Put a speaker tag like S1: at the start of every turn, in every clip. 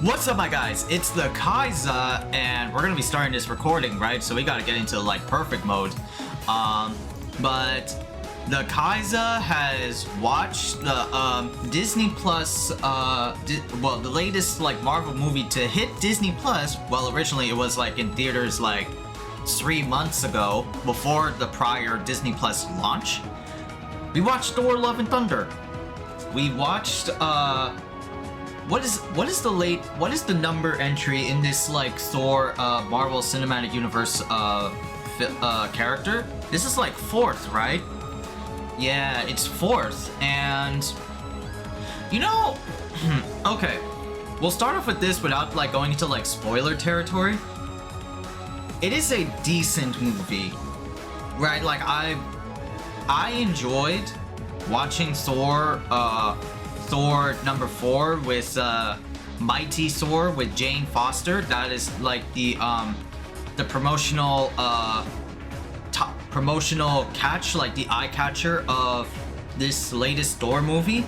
S1: What's up, my guys? It's the Khaiza, and we're gonna be starting this recording, right? So we gotta get into like perfect mode. But the Khaiza has watched the Disney Plus, well, the latest like Marvel movie to hit Disney Plus. Well, originally it was like in theaters like 3 months ago, before the prior Disney Plus launch. We watched Thor Love and Thunder. We watched what is the number entry in this like Thor Marvel Cinematic Universe character? This is like 4th, right? Yeah, it's 4th, and you know, okay, we'll start off with this without like going into like spoiler territory. It is a decent movie, right? Like I enjoyed watching Thor number 4 with Mighty Thor with Jane Foster. That is like the promotional promotional catch, like the eye catcher of this latest Thor movie.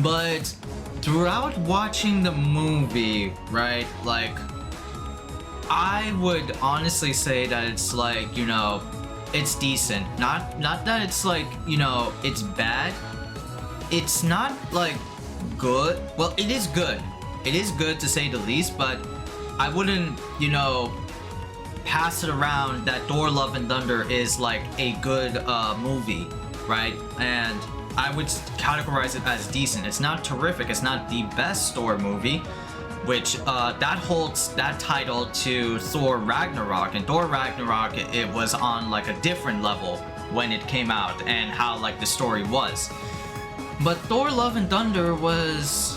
S1: But throughout watching the movie, right, like I would honestly say that it's like, you know, it's decent. Not that it's like, you know, it's bad. It's not like good. Well, it is good. It is good to say the least, but I wouldn't, you know, pass it around that Thor Love and Thunder is like a good movie, right? And I would categorize it as decent. It's not terrific. It's not the best Thor movie, which that holds that title to Thor Ragnarok. And Thor Ragnarok, it was on like a different level when it came out and how like the story was. But Thor Love and Thunder was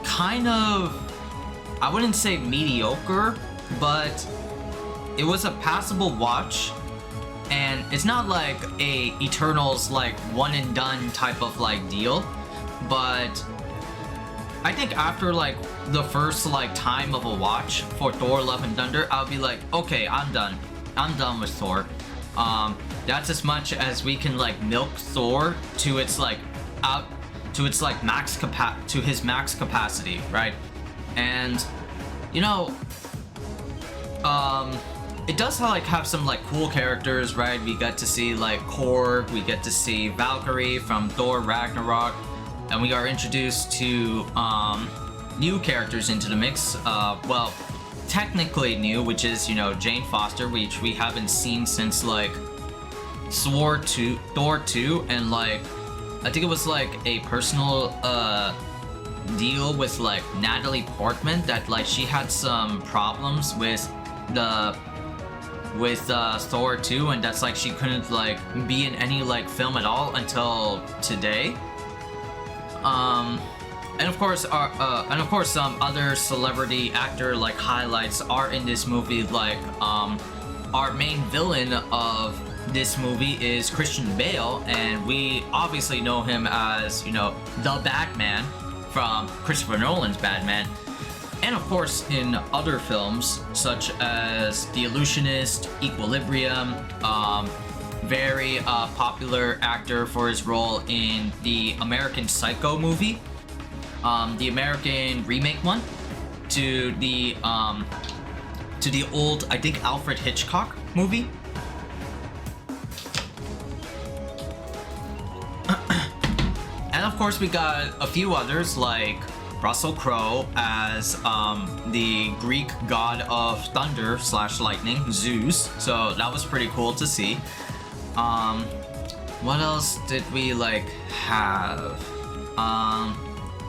S1: kind of, I wouldn't say mediocre, but it was a passable watch. And it's not like a Eternals like one and done type of like deal, but I think after like the first like time of a watch for Thor Love and Thunder, I'll be like, okay, I'm done with Thor. That's as much as we can like milk Thor to its like max capacity, right? And you know, it does like have some like cool characters, right? We get to see like Korg, we get to see Valkyrie from Thor Ragnarok, and we are introduced to new characters into the mix. Well, technically new, which is, you know, Jane Foster, which we haven't seen since like Thor 2, and like I think it was like a personal deal with like Natalie Portman that like she had some problems with Thor 2, and that's like she couldn't like be in any like film at all until today. And of course some other celebrity actor like highlights are in this movie. Like our main villain of this movie is Christian Bale, and we obviously know him as, you know, the Batman from Christopher Nolan's Batman. And of course in other films such as The Illusionist, Equilibrium, very popular actor for his role in the American Psycho movie, the American remake one, to the old, I think, Alfred Hitchcock movie. And of course we got a few others like Russell Crowe as the Greek god of thunder / lightning, Zeus. So that was pretty cool to see. What else did we like have?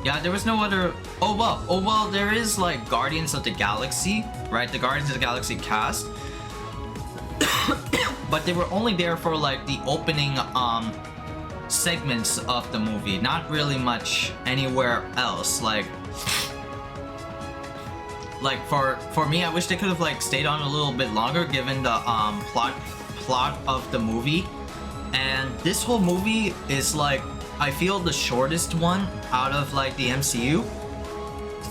S1: Yeah, there was no other. Oh well, there is like Guardians of the Galaxy, right? The Guardians of the Galaxy cast. But they were only there for like the opening segments of the movie, not really much anywhere else. Like for me, I wish they could have like stayed on a little bit longer given the plot of the movie. And this whole movie is like, I feel, the shortest one out of like the MCU.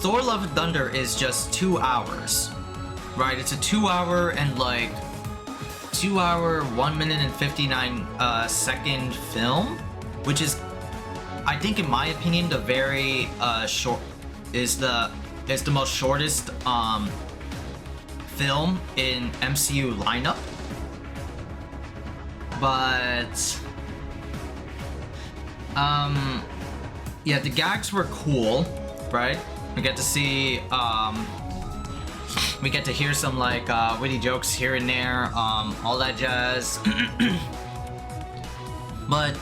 S1: Thor Love and Thunder is just 2 hours, right? It's a 2 hour and like 2 hour 1 minute and 59 second film, which is, I think in my opinion, the very short is the it's the most shortest film in MCU lineup. But yeah, the gags were cool, right? We get to see we get to hear some like witty jokes here and there, all that jazz. But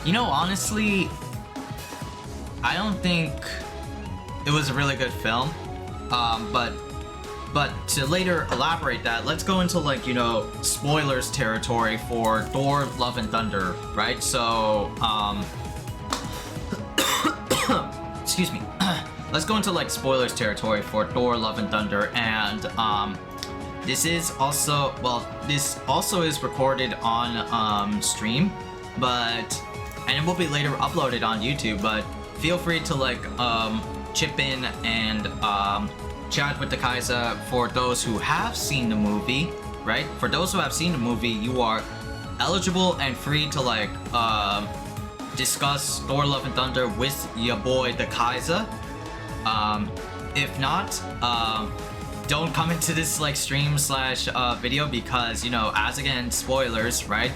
S1: you know, honestly, I don't think it was a really good film. But to later elaborate that, let's go into like, you know, spoilers territory for Thor Love and Thunder, right? So excuse me. Let's go into like spoilers territory for Thor Love and Thunder, and this is also, well, this also is recorded on stream, but, and it will be later uploaded on YouTube, but feel free to like chip in and chat with the Khaiza for those who have seen the movie, right? For those who have seen the movie, you are eligible and free to like discuss Thor Love and Thunder with your boy the Khaiza. If not, don't come into this like stream slash video because, you know, as again, spoilers, right?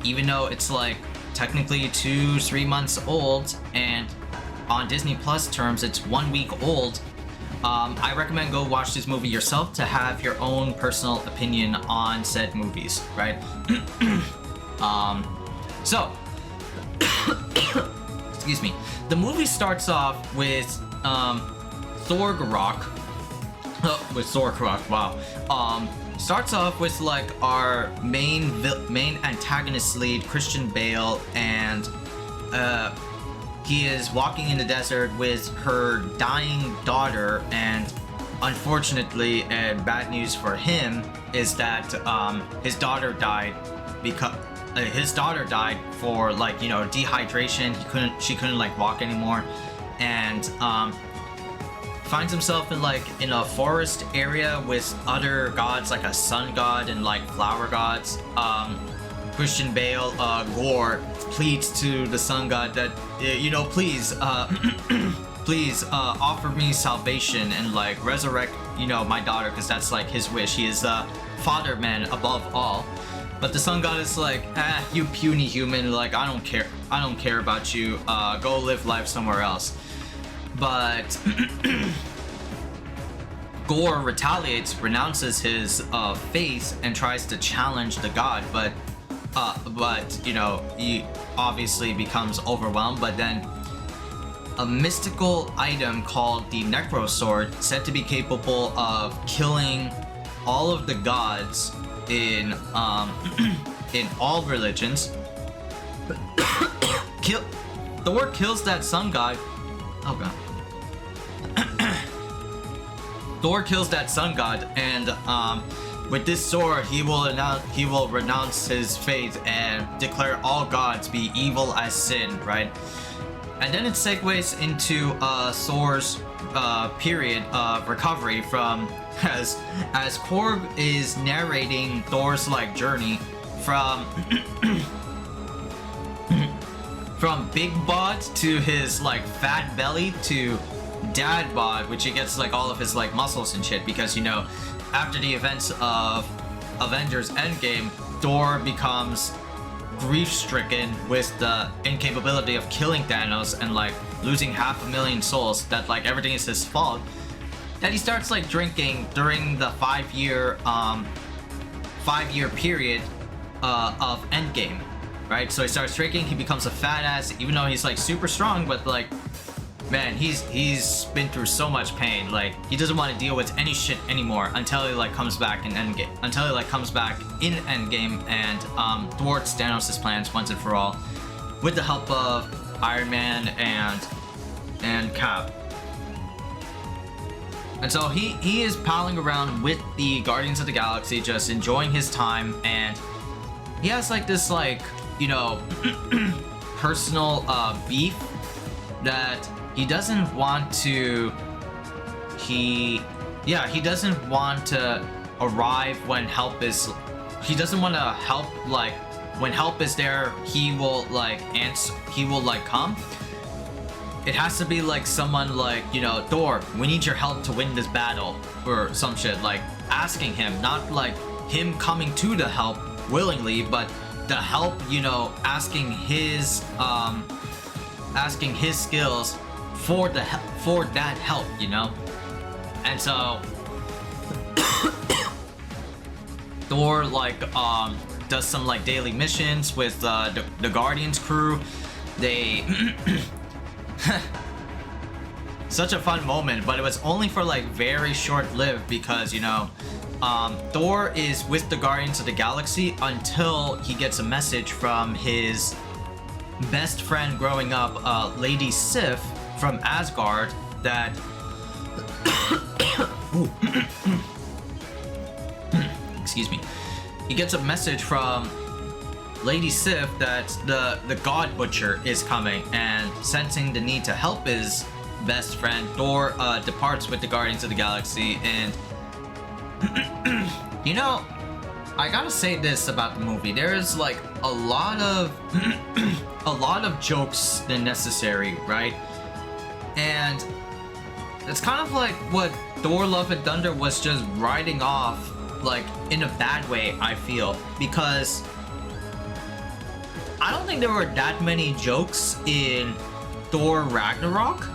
S1: Even though it's like technically 2-3 months old, and on Disney Plus terms it's 1 week old, I recommend go watch this movie yourself to have your own personal opinion on said movies, right? So excuse me. The movie starts off with Thor Ragnarok. Wow. Starts off with like our main antagonist lead, Christian Bale, and he is walking in the desert with her dying daughter, and unfortunately, and bad news for him, is that his daughter died because for like, you know, dehydration. She couldn't like walk anymore, and finds himself in a forest area with other gods, like a sun god and like flower gods. Christian Bale, Gore, pleads to the sun god that, you know, please offer me salvation and like resurrect, you know, my daughter, because that's like his wish. He is a father man above all. But the sun god is like, you puny human, like I don't care about you, go live life somewhere else. But Gore retaliates, renounces his faith, and tries to challenge the god, but you know, he obviously becomes overwhelmed. But then a mystical item called the Necro Sword, said to be capable of killing all of the gods in all religions. Thor kills that sun god. Oh god. Thor kills that sun god, and with this sword he will renounce his faith and declare all gods be evil as sin, right? And then it segues into Thor's period of recovery from, as Korg is narrating Thor's like journey from from big bod to his like fat belly to dad bod, which he gets like all of his like muscles and shit, because, you know, after the events of Avengers Endgame, Thor becomes grief-stricken with the incapability of killing Thanos and like losing 500,000 souls, that like everything is his fault, that he starts like drinking during the 5-year period of Endgame, right? So he starts drinking, he becomes a fat ass, even though he's like super strong, but like, man, he's been through so much pain. Like, he doesn't want to deal with any shit anymore until he like comes back in Endgame. And thwarts Thanos' plans once and for all, with the help of Iron Man and Cap. And so he is palling around with the Guardians of the Galaxy, just enjoying his time, and he has like this like, you know, personal beef that he doesn't want to doesn't want to arrive when help is, he doesn't want to help, like when help is there he will like come. it has to be like someone like, you know, Thor, we need your help to win this battle, or some shit, like asking him, not like him coming to the help willingly, but the help, you know, asking his skills for that help, you know. And so Thor like does some like daily missions with the Guardians crew. They such a fun moment, but it was only for like very short-lived because, you know, Thor is with the Guardians of the Galaxy until he gets a message from his best friend growing up, Lady Sif from Asgard, that excuse me. He gets a message from Lady Sif that the God Butcher is coming, and sensing the need to help his best friend, Thor departs with the Guardians of the Galaxy. And you know, I gotta say this about the movie: there is like a lot of jokes than necessary, right? And it's kind of like what Thor Love and Thunder was just riding off, like in a bad way, I feel, because I don't think there were that many jokes in Thor Ragnarok.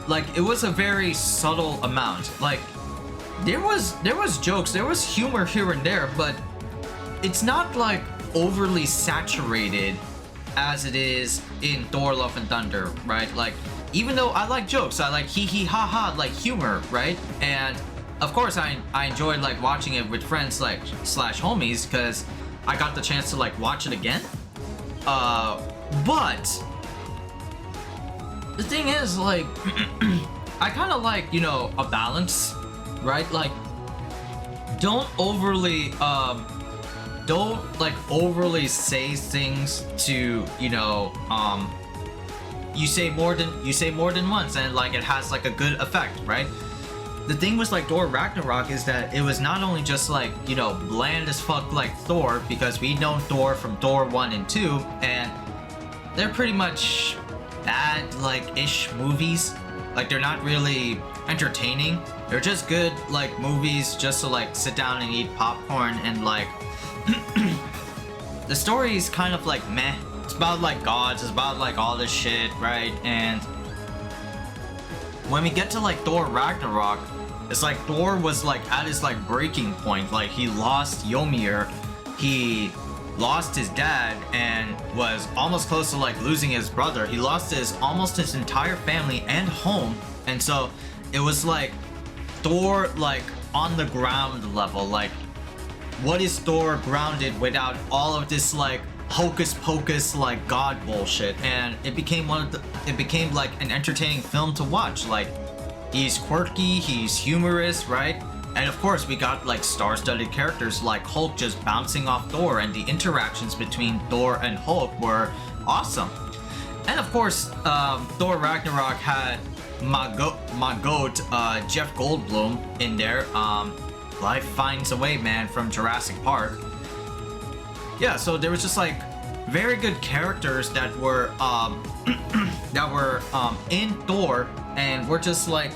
S1: Like, it was a very subtle amount. Like, there was jokes, there was humor here and there, but it's not like overly saturated as it is in Thor Love and Thunder, right? Like, even though I like jokes, I like hee hee ha ha, like humor, right? And of course I enjoyed like watching it with friends like slash homies, because I got the chance to like watch it again. But the thing is, like, I kind of like, you know, a balance, right? Like, don't overly say things to, you know, you say more than once, and like it has like a good effect, right? The thing with like Thor Ragnarok is that it was not only just like, you know, bland as fuck like Thor, because we know Thor from Thor 1 and 2, and they're pretty much bad like ish movies. Like, they're not really entertaining. They're just good like movies just to like sit down and eat popcorn, and like the story is kind of like meh. It's about like gods, it's about like all this shit, right? And when we get to like Thor Ragnarok, it's like Thor was like at his like breaking point. Like, he lost Ymir, he lost his dad, and was almost close to like losing his brother. He lost almost his entire family and home. And so it was like Thor like on the ground level. Like, what is Thor grounded without all of this like hocus pocus like god bullshit? And it became like an entertaining film to watch. Like, he's quirky, he's humorous, right? And of course we got like star-studded characters like Hulk just bouncing off Thor, and the interactions between Thor and Hulk were awesome. And of course Thor Ragnarok had my goat Jeff Goldblum in there. Life Finds a Way, man, from Jurassic Park. Yeah, so there was just like very good characters that were in Thor, and we're just like,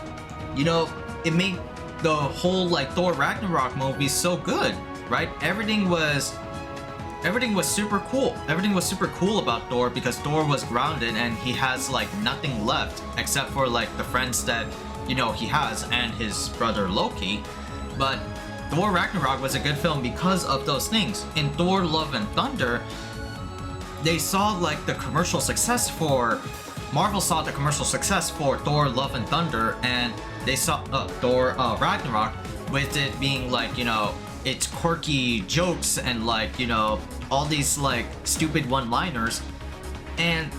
S1: you know, it made the whole like Thor Ragnarok movie so good, right? Everything was super cool. Everything was super cool about Thor, because Thor was grounded and he has like nothing left except for like the friends that, you know, he has, and his brother Loki. But Thor Ragnarok was a good film because of those things. In Thor Love and Thunder, they saw like the commercial success for Marvel saw the commercial success for Thor Love and Thunder, and they saw Thor Ragnarok with it being like, you know, it's quirky jokes and like, you know, all these like stupid one-liners, and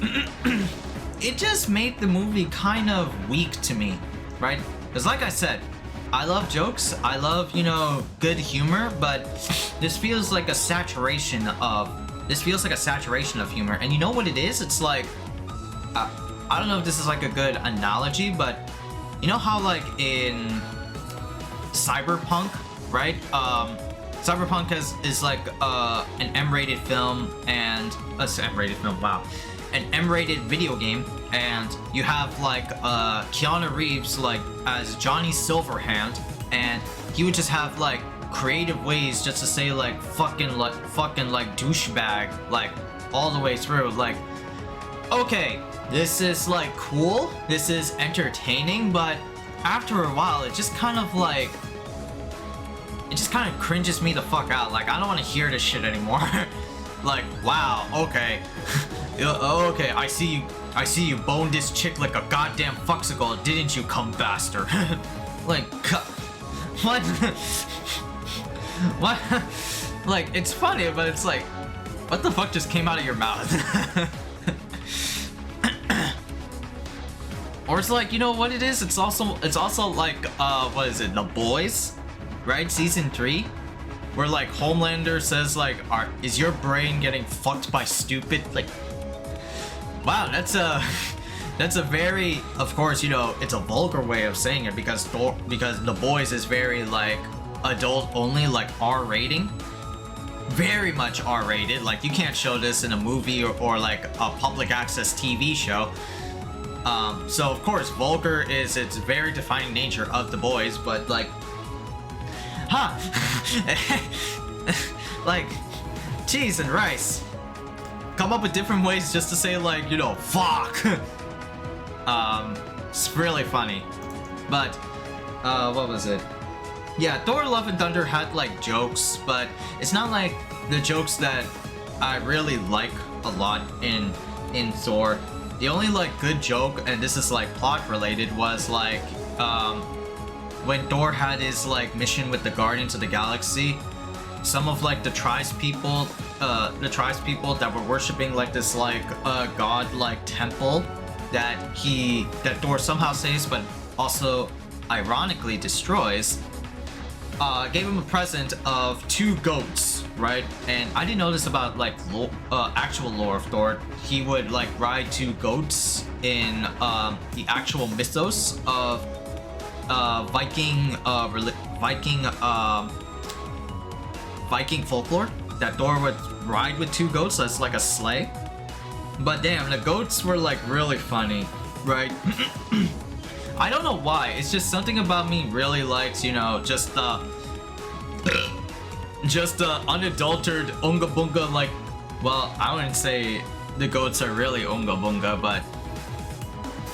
S1: it just made the movie kind of weak to me, right? Because like I said, I love jokes, I love, you know, good humor, but this feels like a saturation of humor. And you know what it is? It's like, I don't know if this is like a good analogy, but you know how like in Cyberpunk, right? Cyberpunk is like an M-rated film, and M-rated film, wow. an M-rated video game, and you have like Keanu Reeves like as Johnny Silverhand, and he would just have like creative ways just to say like fucking douchebag like all the way through. Like, okay, this is like cool, this is entertaining, but after a while it just kind of cringes me the fuck out. Like, I don't want to hear this shit anymore. Like, wow, okay. Okay, I see you boned this chick like a goddamn fuxicle, didn't you, cum bastard? Like, what? What? Like, it's funny, but it's like, what the fuck just came out of your mouth? Or it's like, you know what it is? It's also like, what is it? The Boys, right? Season 3, where like Homelander says like, is your brain getting fucked by stupid? Like, wow, that's a very, of course, you know, it's a vulgar way of saying it because The Boys is very like adult only, like R rating, very much R rated. Like, you can't show this in a movie or like a public access TV show. So of course vulgar is its very defining nature of The Boys, but like, like, cheese and rice, come up with different ways just to say like, you know, fuck. It's really funny. But what was it? Yeah, Thor Love and Thunder had like jokes, but it's not like the jokes that I really like a lot in Thor. The only like good joke, and this is like plot related, was like when Thor had his like mission with the Guardians of the Galaxy, some of like the tribespeople that were worshiping like this like god like temple that Thor somehow saves but also ironically destroys, gave him a present of 2 goats, right? And I didn't know this about like actual lore of Thor. He would like ride 2 goats in the actual mythos of Viking folklore, that Thor would ride with 2 goats. That's like a sleigh. But damn, the goats were like really funny, right? I don't know why. It's just something about me really likes, you know, just the unadulterated unga bunga, like, well, I wouldn't say the goats are really unga bunga, but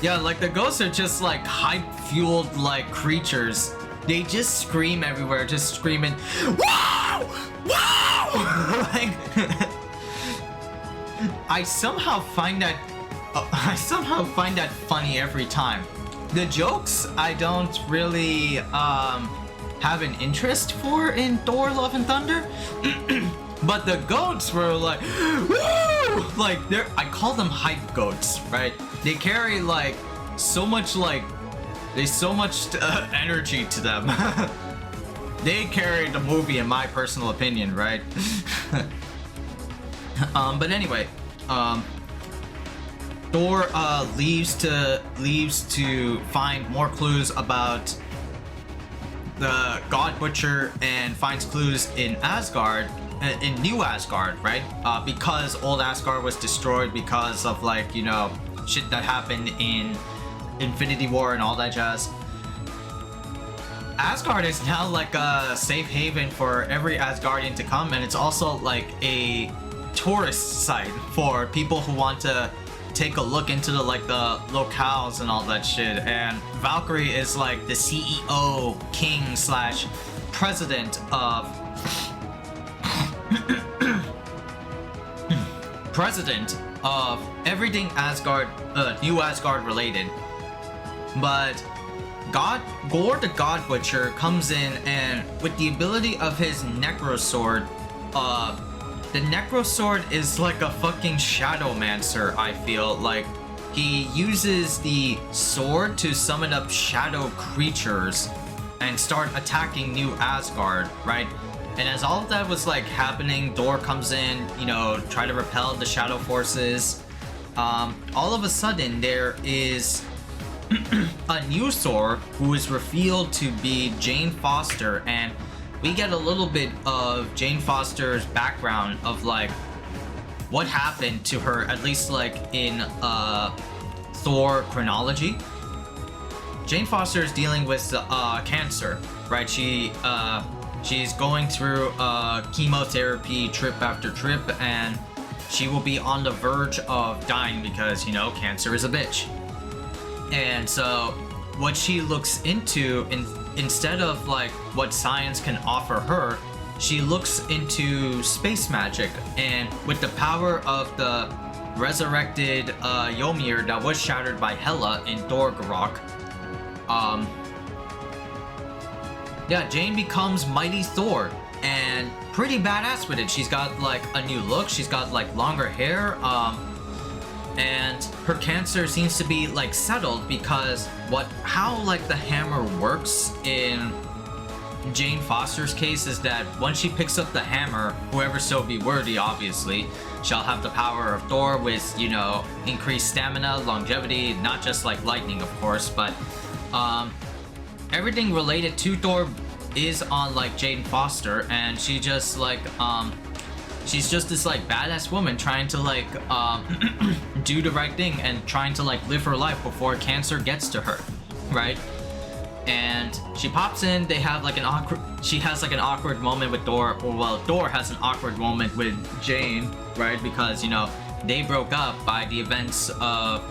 S1: yeah, like the goats are just like hype fueled like creatures. They just scream everywhere, just screaming, wow, wow. Like, I somehow find that funny every time. The jokes I don't really have an interest for in Thor Love and Thunder. But the goats were like, woo! Like, I call them hype goats, right? They carry like so much energy to them. They carry the movie in my personal opinion, right? But anyway, Thor leaves to find more clues about the God Butcher and finds clues in Asgard, in New Asgard, right? Because old Asgard was destroyed because of like, you know, shit that happened in Infinity War and all that jazz. Asgard is now like a safe haven for every Asgardian to come, and it's also like a tourist site for people who want to take a look into the like the locales and all that shit. And Valkyrie is like the CEO, king slash president of everything Asgard, New Asgard related. But Gore the God Butcher comes in, and with the ability of his Necro Sword, the Necro Sword is like a fucking Shadowmancer, I feel. Like, he uses the sword to summon up shadow creatures and start attacking New Asgard, right? And as all of that was like happening, Thor comes in, you know, try to repel the shadow forces. All of a sudden, there is a new Thor who is revealed to be Jane Foster, and we get a little bit of Jane Foster's background of like what happened to her, at least like in Thor chronology. Jane Foster is dealing with cancer, right? She's going through chemotherapy trip after trip, and she will be on the verge of dying because, you know, cancer is a bitch. And so what she looks into, instead of like what science can offer her, she looks into space magic. And with the power of the resurrected Ymir that was shattered by Hela in Thor Ragnarok, yeah, Jane becomes Mighty Thor, and pretty badass with it. She's got like a new look, she's got like longer hair, and her cancer seems to be like settled because how like the hammer works in Jane Foster's case is that once she picks up the hammer, whoever so be worthy obviously shall have the power of Thor with, you know, increased stamina, longevity, not just like lightning of course, but everything related to Thor is on like Jane Foster, and she just like she's just this like badass woman trying to like do the right thing and trying to like live her life before cancer gets to her, right? And she pops in, they have like she has like an awkward moment with Thor, or well, Thor has an awkward moment with Jane, right? Because, you know, they broke up by the events of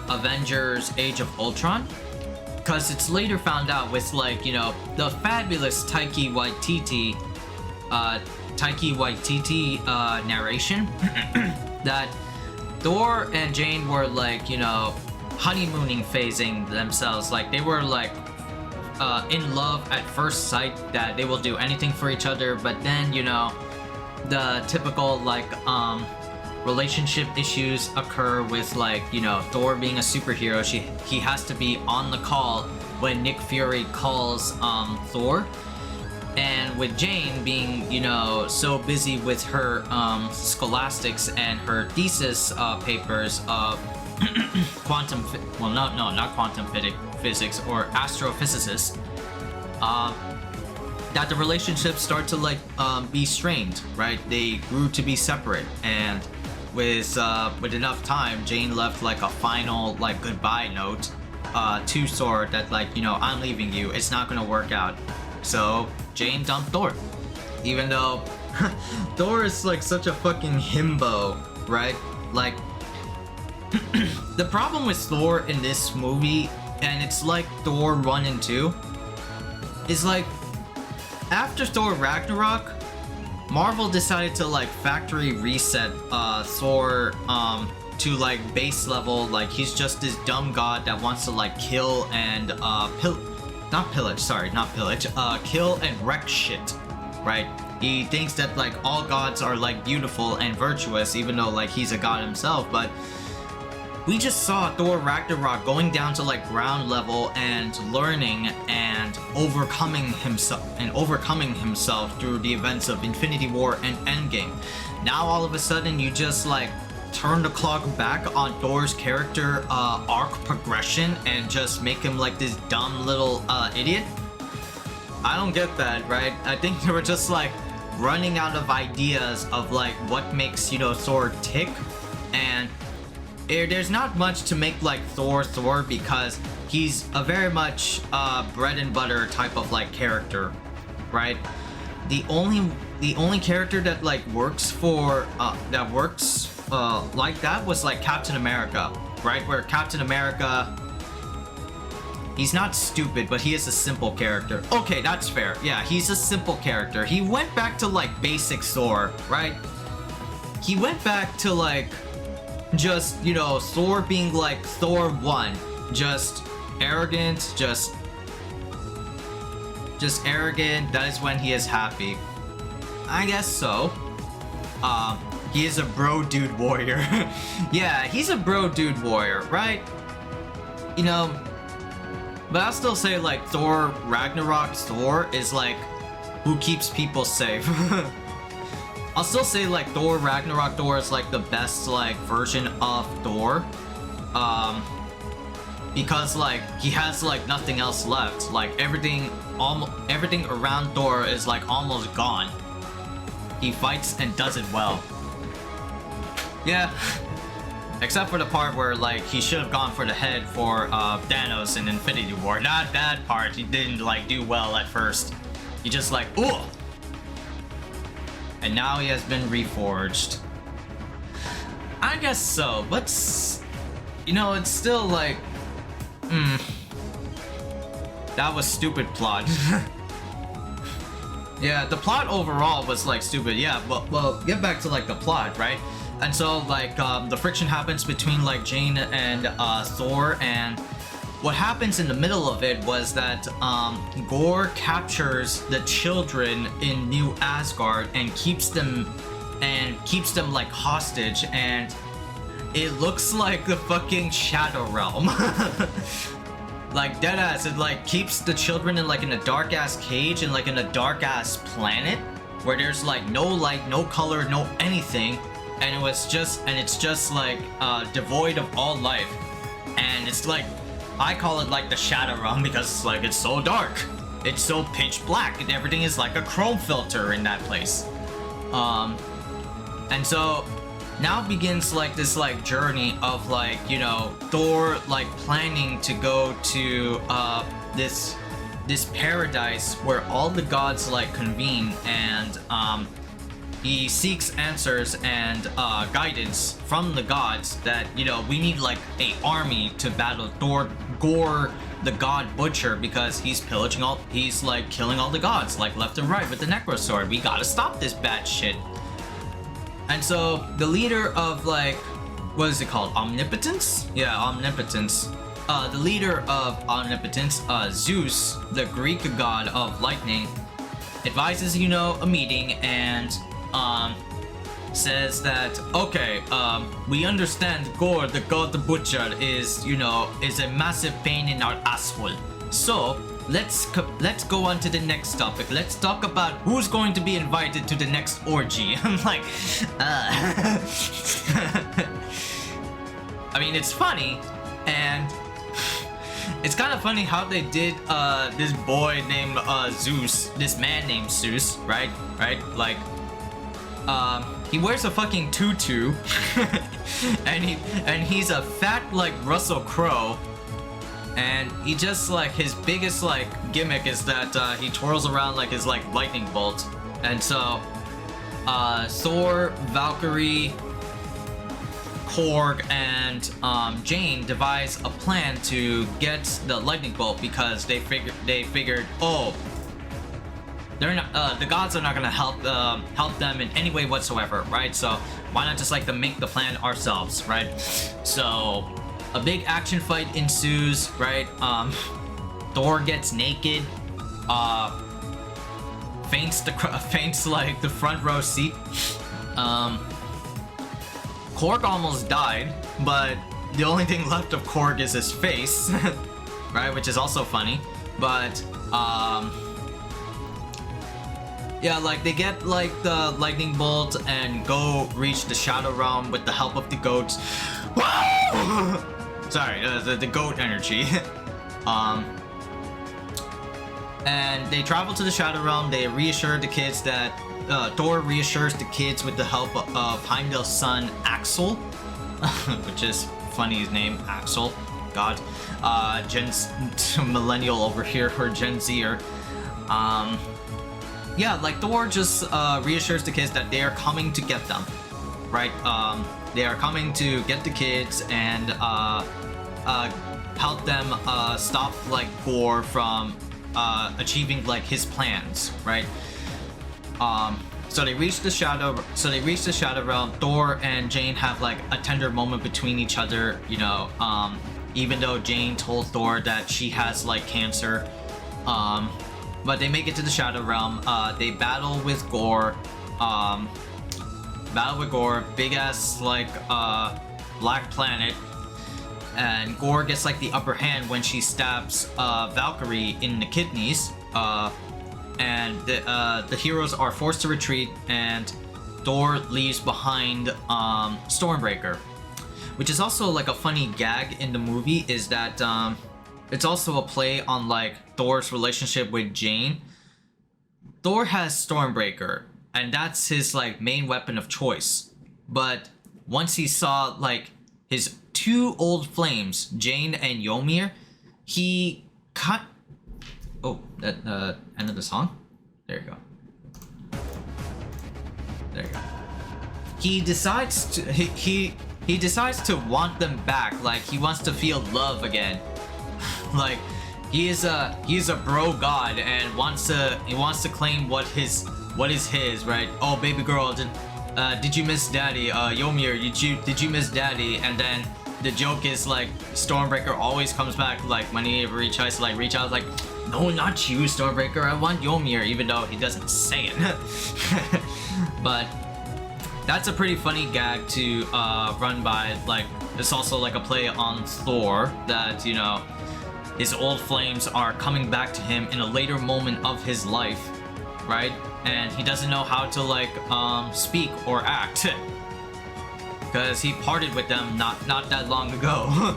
S1: Avengers Age of Ultron. Because it's later found out with, like, you know, the fabulous Taika Waititi narration that Thor and Jane were like, you know, honeymooning phasing themselves. Like, they were like in love at first sight, that they will do anything for each other. But then, you know, the typical like relationship issues occur with, like, you know, Thor being a superhero. He has to be on the call when Nick Fury calls Thor, and with Jane being, you know, so busy with her scholastics and her thesis papers of not quantum physics or astrophysicist, that the relationships start to like be strained, right? They grew to be separate, and with enough time, Jane left like a final like goodbye note to Thor that, like, you know, I'm leaving you, it's not gonna work out. So Jane dumped Thor, even though Thor is like such a fucking himbo, right? Like the problem with Thor in this movie, and it's like Thor 1 and 2, is like after Thor Ragnarok, Marvel decided to like factory reset Thor to like base level. Like, he's just this dumb god that wants to like kill and kill and wreck shit, right? He thinks that like all gods are like beautiful and virtuous, even though like he's a god himself. But we just saw Thor Ragnarok going down to like ground level and learning and overcoming himself through the events of Infinity War and Endgame. Now all of a sudden you just like turn the clock back on Thor's character arc progression and just make him like this dumb little idiot. I don't get that, right? I think they were just like running out of ideas of like what makes, you know, Thor tick, and there's not much to make like Thor because he's a very much bread and butter type of like character, right? The only character that like works like that was like Captain America, right? Where Captain America, he's not stupid, but he is a simple character. Okay, that's fair. Yeah, he's a simple character. He went back to like basic Thor, right? He went back to like just, you know, Thor being like Thor 1, just arrogant, just arrogant. That is when he is happy, I guess. So he is a bro dude warrior. Yeah, he's a bro dude warrior, right? You know, but I'll still say like Thor Ragnarok Thor is like who keeps people safe. I'll still say like Thor Ragnarok Thor is like the best like version of Thor, because like he has like nothing else left. Like everything around Thor is like almost gone. He fights and does it well. Yeah. Except for the part where, like, he should have gone for the head for Thanos in Infinity War. Not that part. He didn't, like, do well at first. He just, like, ooh! And now he has been reforged. I guess so, but, you know, it's still, like, that was stupid plot. Yeah, the plot overall was, like, stupid. Yeah, well, get back to, like, the plot, right? And so, like, the friction happens between, like, Jane and Thor, and what happens in the middle of it was that Gorr captures the children in New Asgard and keeps them like hostage, and it looks like the fucking Shadow Realm. Like, deadass, it like keeps the children in a dark ass cage and like in a dark ass planet where there's like no light, no color, no anything. And it's just like devoid of all life, and it's like, I call it like the Shadow Realm because like it's so dark, it's so pitch black, and everything is like a chrome filter in that place. And so now begins like this like journey of like, you know, Thor like planning to go to this paradise where all the gods like convene, and he seeks answers and guidance from the gods that, you know, we need like a army to battle Gorr the God Butcher, because he's like killing all the gods like left and right with the Necro Sword. We gotta stop this bad shit. And so the leader of like, what is it called? Omnipotence? Yeah, Omnipotence. The leader of Omnipotence, Zeus, the Greek god of lightning, advises, you know, a meeting and says that, okay, we understand Gorr the God the Butcher is, you know, is a massive pain in our asshole. So let's go on to the next topic. Let's talk about who's going to be invited to the next orgy. I'm like, I mean, it's funny, and it's kind of funny how they did this boy named Zeus, this man named Zeus, right? Like, he wears a fucking tutu, and he's a fat like Russell Crowe, and he just like, his biggest like gimmick is that he twirls around like his like lightning bolt. And so Thor, Valkyrie, Korg, and Jane devise a plan to get the lightning bolt, because they figured, oh, they're not, the gods are not gonna help them in any way whatsoever, right? So why not just like make the plan ourselves, right? So a big action fight ensues, right? Thor gets naked, faints like the front row seat. Korg almost died, but the only thing left of Korg is his face, right? Which is also funny, but yeah, like they get like the lightning bolt and go reach the Shadow Realm with the help of the goats. Sorry, the goat energy. And they travel to the Shadow Realm. They reassure the kids that Thor reassures the kids with the help of Heimdall's son Axel, which is funny, his name Axel. God, millennial over here, or Gen Zer. Yeah, like Thor just reassures the kids that they are coming to get them, right? They are coming to get the kids and help them stop like Gorr from achieving like his plans, right? So they reach the Shadow Realm. Thor and Jane have like a tender moment between each other, you know, even though Jane told Thor that she has like cancer. But they make it to the Shadow Realm. They battle with Gorr. Big ass like black planet. And Gorr gets like the upper hand when she stabs Valkyrie in the kidneys. And the heroes are forced to retreat, and Thor leaves behind Stormbreaker. Which is also like a funny gag in the movie, is that it's also a play on like Thor's relationship with Jane. Thor has Stormbreaker, and that's his like main weapon of choice. But once he saw like his two old flames, Jane and Ymir, he cut. Oh, that end of the song. There you go. There you go. He decides to he decides to want them back. Like he wants to feel love again. Like he's a bro god and wants to claim what is his, right? Oh, baby girl, did you miss daddy? Ymir, did you miss daddy? And then the joke is like Stormbreaker always comes back like when he ever tries to like reach out, like, no, not you, Stormbreaker, I want Ymir, even though he doesn't say it. But that's a pretty funny gag to run by. Like it's also like a play on Thor that, you know, his old flames are coming back to him in a later moment of his life, right? And he doesn't know how to like speak or act because he parted with them not that long ago.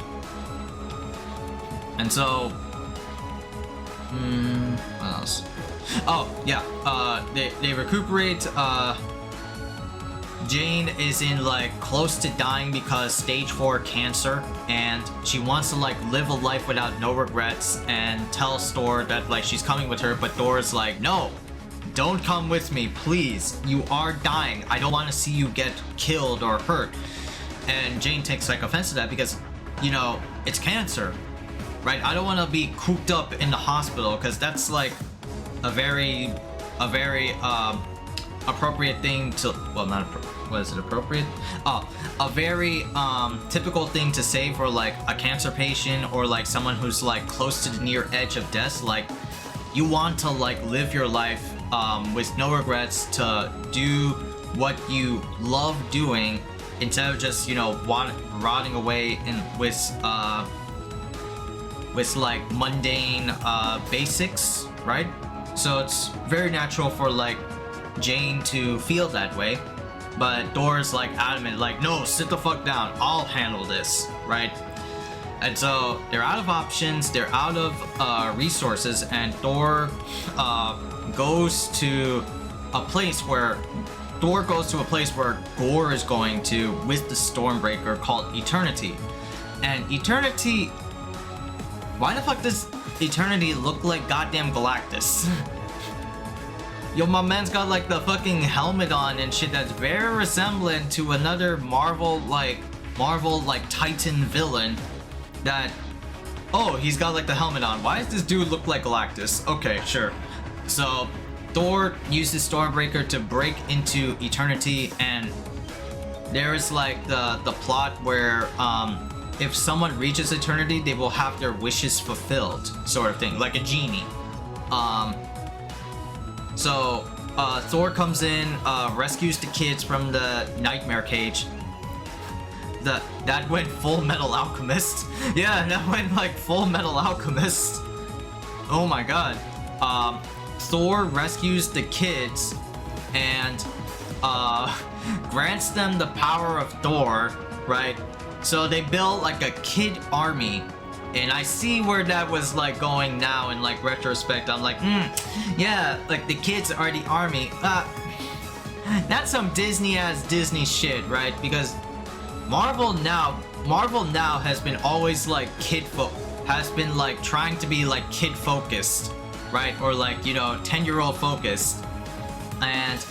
S1: And so what else? Oh yeah, they recuperate. Jane is in like close to dying because stage 4 cancer, and she wants to like live a life without no regrets and tells Thor that like she's coming with her, but Thor's like, no, don't come with me, please. You are dying. I don't want to see you get killed or hurt. And Jane takes like offense to that because, you know, it's cancer, right? I don't want to be cooped up in the hospital because that's like a very appropriate thing to, well, not what is it, appropriate? Oh, a very typical thing to say for like a cancer patient or like someone who's like close to the near edge of death. Like you want to like live your life with no regrets, to do what you love doing instead of just, you know, rotting away in with like mundane basics, right? So it's very natural for like Jane to feel that way, but Thor's like adamant, like, no, sit the fuck down, I'll handle this, right? And so they're out of options, they're out of resources, and Thor goes to a place where Gore is going to with the Stormbreaker, called Eternity. And Eternity, why the fuck does Eternity look like goddamn Galactus? Yo, my man's got like the fucking helmet on and shit that's very resemblant to another Marvel like Titan villain that, oh, he's got like the helmet on. Why does this dude look like Galactus? Okay, sure. So Thor uses Stormbreaker to break into Eternity, and there's like the plot where if someone reaches Eternity, they will have their wishes fulfilled, sort of thing, like a genie. So Thor comes in, rescues the kids from the nightmare cage. That went Full Metal Alchemist. Yeah, that went like Full Metal Alchemist. Oh my god. Thor rescues the kids and grants them the power of Thor, right? So they build like a kid army. And I see where that was like going now in like retrospect. I'm like, yeah, like the kids are the army. That's some Disney shit, right? Because Marvel now has been always like has been like trying to be like kid focused, right? Or like, you know, 10-year-old focused. And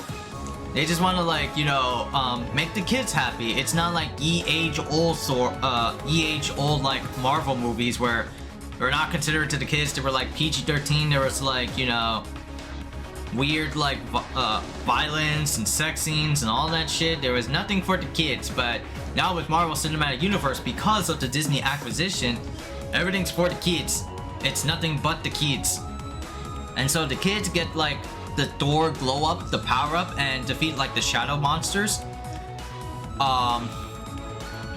S1: they just want to like, you know, make the kids happy. It's not like age old like Marvel movies where they're not considered to the kids. They were like PG-13. There was like, you know, weird like violence and sex scenes and all that shit. There was nothing for the kids. But now with Marvel Cinematic Universe, because of the Disney acquisition, everything's for the kids. It's nothing but the kids. And so the kids get like the Thor glow up, the power up, and defeat like the shadow monsters.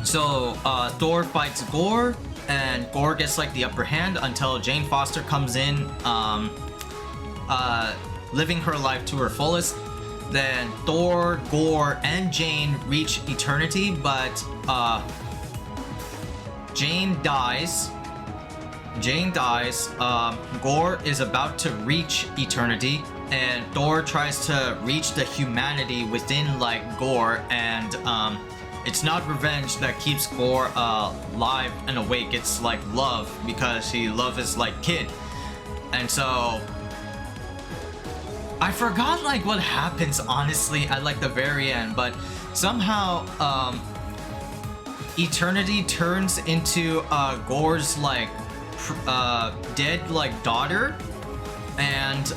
S1: So Thor fights Gore, and Gore gets like the upper hand until Jane Foster comes in, living her life to her fullest. Then Thor, Gore, and Jane reach Eternity, but Jane dies. Gore is about to reach Eternity, and Thor tries to reach the humanity within like Gore, and it's not revenge that keeps Gore alive and awake. It's like love, because he loves his like kid. And so I forgot like what happens honestly at like the very end, but somehow Eternity turns into Gore's like dead like daughter, and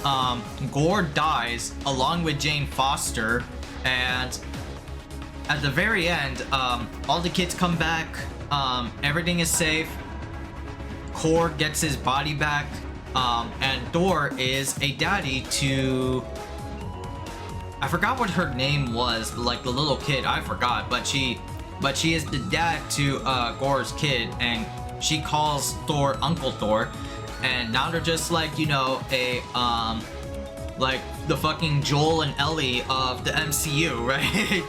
S1: Gore dies along with Jane Foster. And at the very end, all the kids come back, everything is safe, Korg gets his body back, and Thor is a daddy to, I forgot what her name was, like the little kid, I forgot, but she is the dad to Gore's kid, and she calls Thor Uncle Thor, and now they're just like, you know, a like the fucking Joel and Ellie of the MCU, right?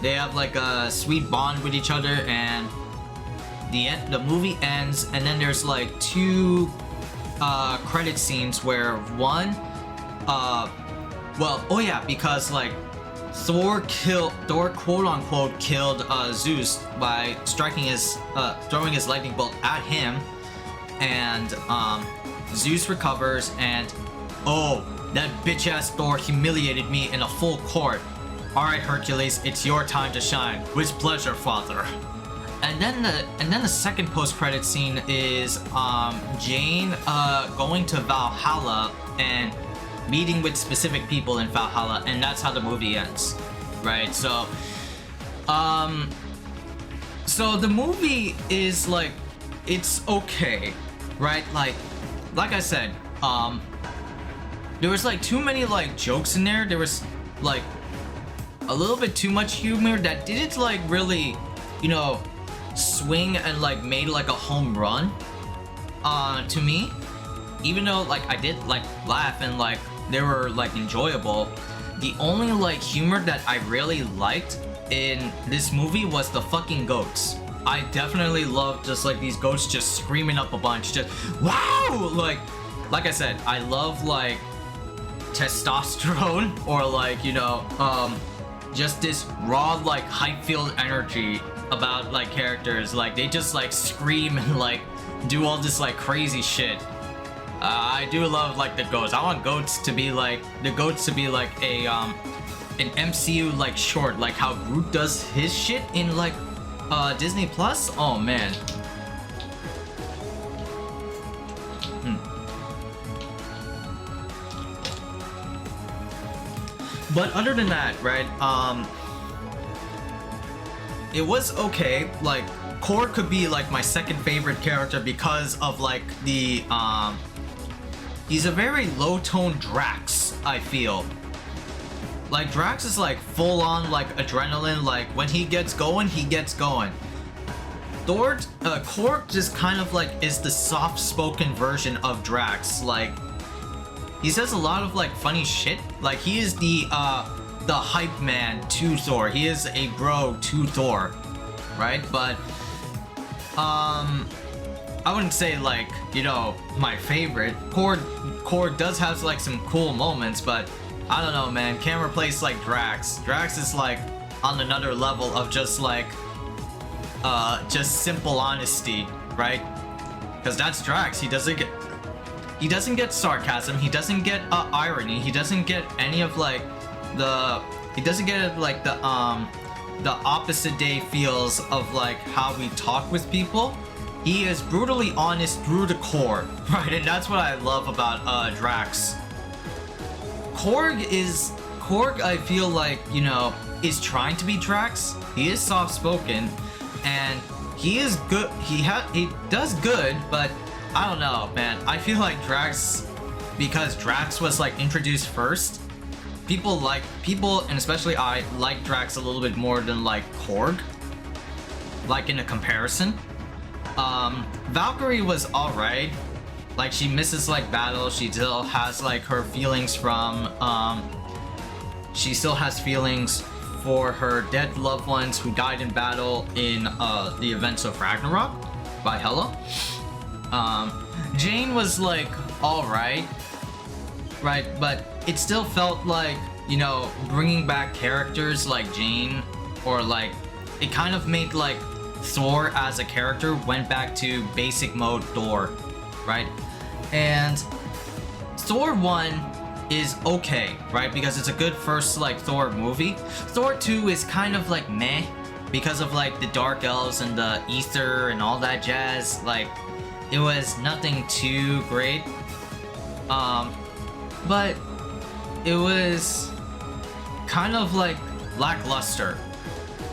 S1: They have like a sweet bond with each other, and the movie ends, and then there's like two credit scenes where one well, oh yeah, because like Thor quote unquote killed Zeus by striking his throwing his lightning bolt at him, and Zeus recovers, and oh, that bitch ass Thor humiliated me in a full court. Alright, Hercules, it's your time to shine. With pleasure, father. And then the second post-credit scene is Jane going to Valhalla and meeting with specific people in Valhalla, and that's how the movie ends. Right? So so the movie is like, it's okay, right? Like I said, there was like too many like jokes in there. There was like a little bit too much humor that didn't like really, you know, swing and like made like a home run to me. Even though like I did like laugh and like they were like enjoyable, the only like humor that I really liked in this movie was the fucking goats. I definitely love just like these goats just screaming up a bunch, just wow. Like I said, I love like testosterone, or like, you know, just this raw like hype-filled energy about like characters. Like they just like scream and like do all this like crazy shit. I do love like the goats. I want goats to be like a an MCU like short, like how Groot does his shit in like Disney Plus. Oh man. But other than that, right, it was okay. Like Korg could be like my second favorite character because of like the he's a very low tone Drax, I feel. Like Drax is like full on like adrenaline, like when he gets going, he gets going. Korg just kind of like is the soft spoken version of Drax. Like he says a lot of like funny shit. Like he is the hype man to Thor. He is a bro to Thor, right? But I wouldn't say like, you know, my favorite. Korg does have like some cool moments, but I don't know, man. Can't replace like Drax. Drax is like on another level of just like just simple honesty, right? Because that's Drax. He doesn't get sarcasm, he doesn't get irony, he doesn't get any of like the opposite day feels of like how we talk with people. He is brutally honest through the core, right? And that's what I love about Drax. Korg, I feel like, you know, is trying to be Drax. He is soft spoken and he is good. He does good, but I don't know, man. I feel like Drax, because Drax was like introduced first, people and especially I like Drax a little bit more than like Korg, like in a comparison. Valkyrie was alright. Like she misses like battles, she still has like her feelings from she still has feelings for her dead loved ones who died in battle in the events of Ragnarok by Hela. Jane was like alright, right? But it still felt like, you know, bringing back characters like Jane or like it kind of made like Thor as a character went back to basic mode Thor, right? And Thor 1 is okay, right? Because it's a good first like Thor movie. Thor 2 is kind of like meh because of like the dark elves and the ether and all that jazz. Like it was nothing too great. But it was kind of like lackluster.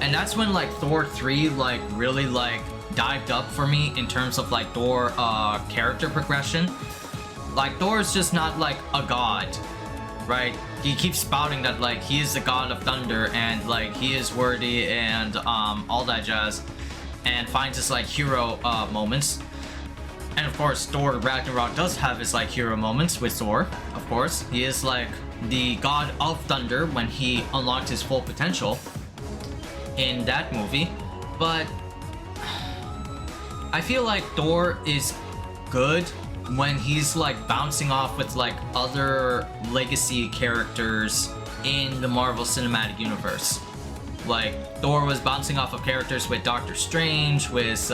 S1: And that's when like Thor 3 like really like dived up for me in terms of like Thor character progression. Like Thor is just not like a god, right? He keeps spouting that like he is the god of thunder and like he is worthy and all that jazz, and finds his like hero moments. And of course Thor Ragnarok does have his like hero moments with Thor. Of course he is like the god of thunder when he unlocked his full potential in that movie. But I feel like Thor is good when he's like bouncing off with like other legacy characters in the Marvel Cinematic Universe. Like Thor was bouncing off of characters with Doctor Strange, with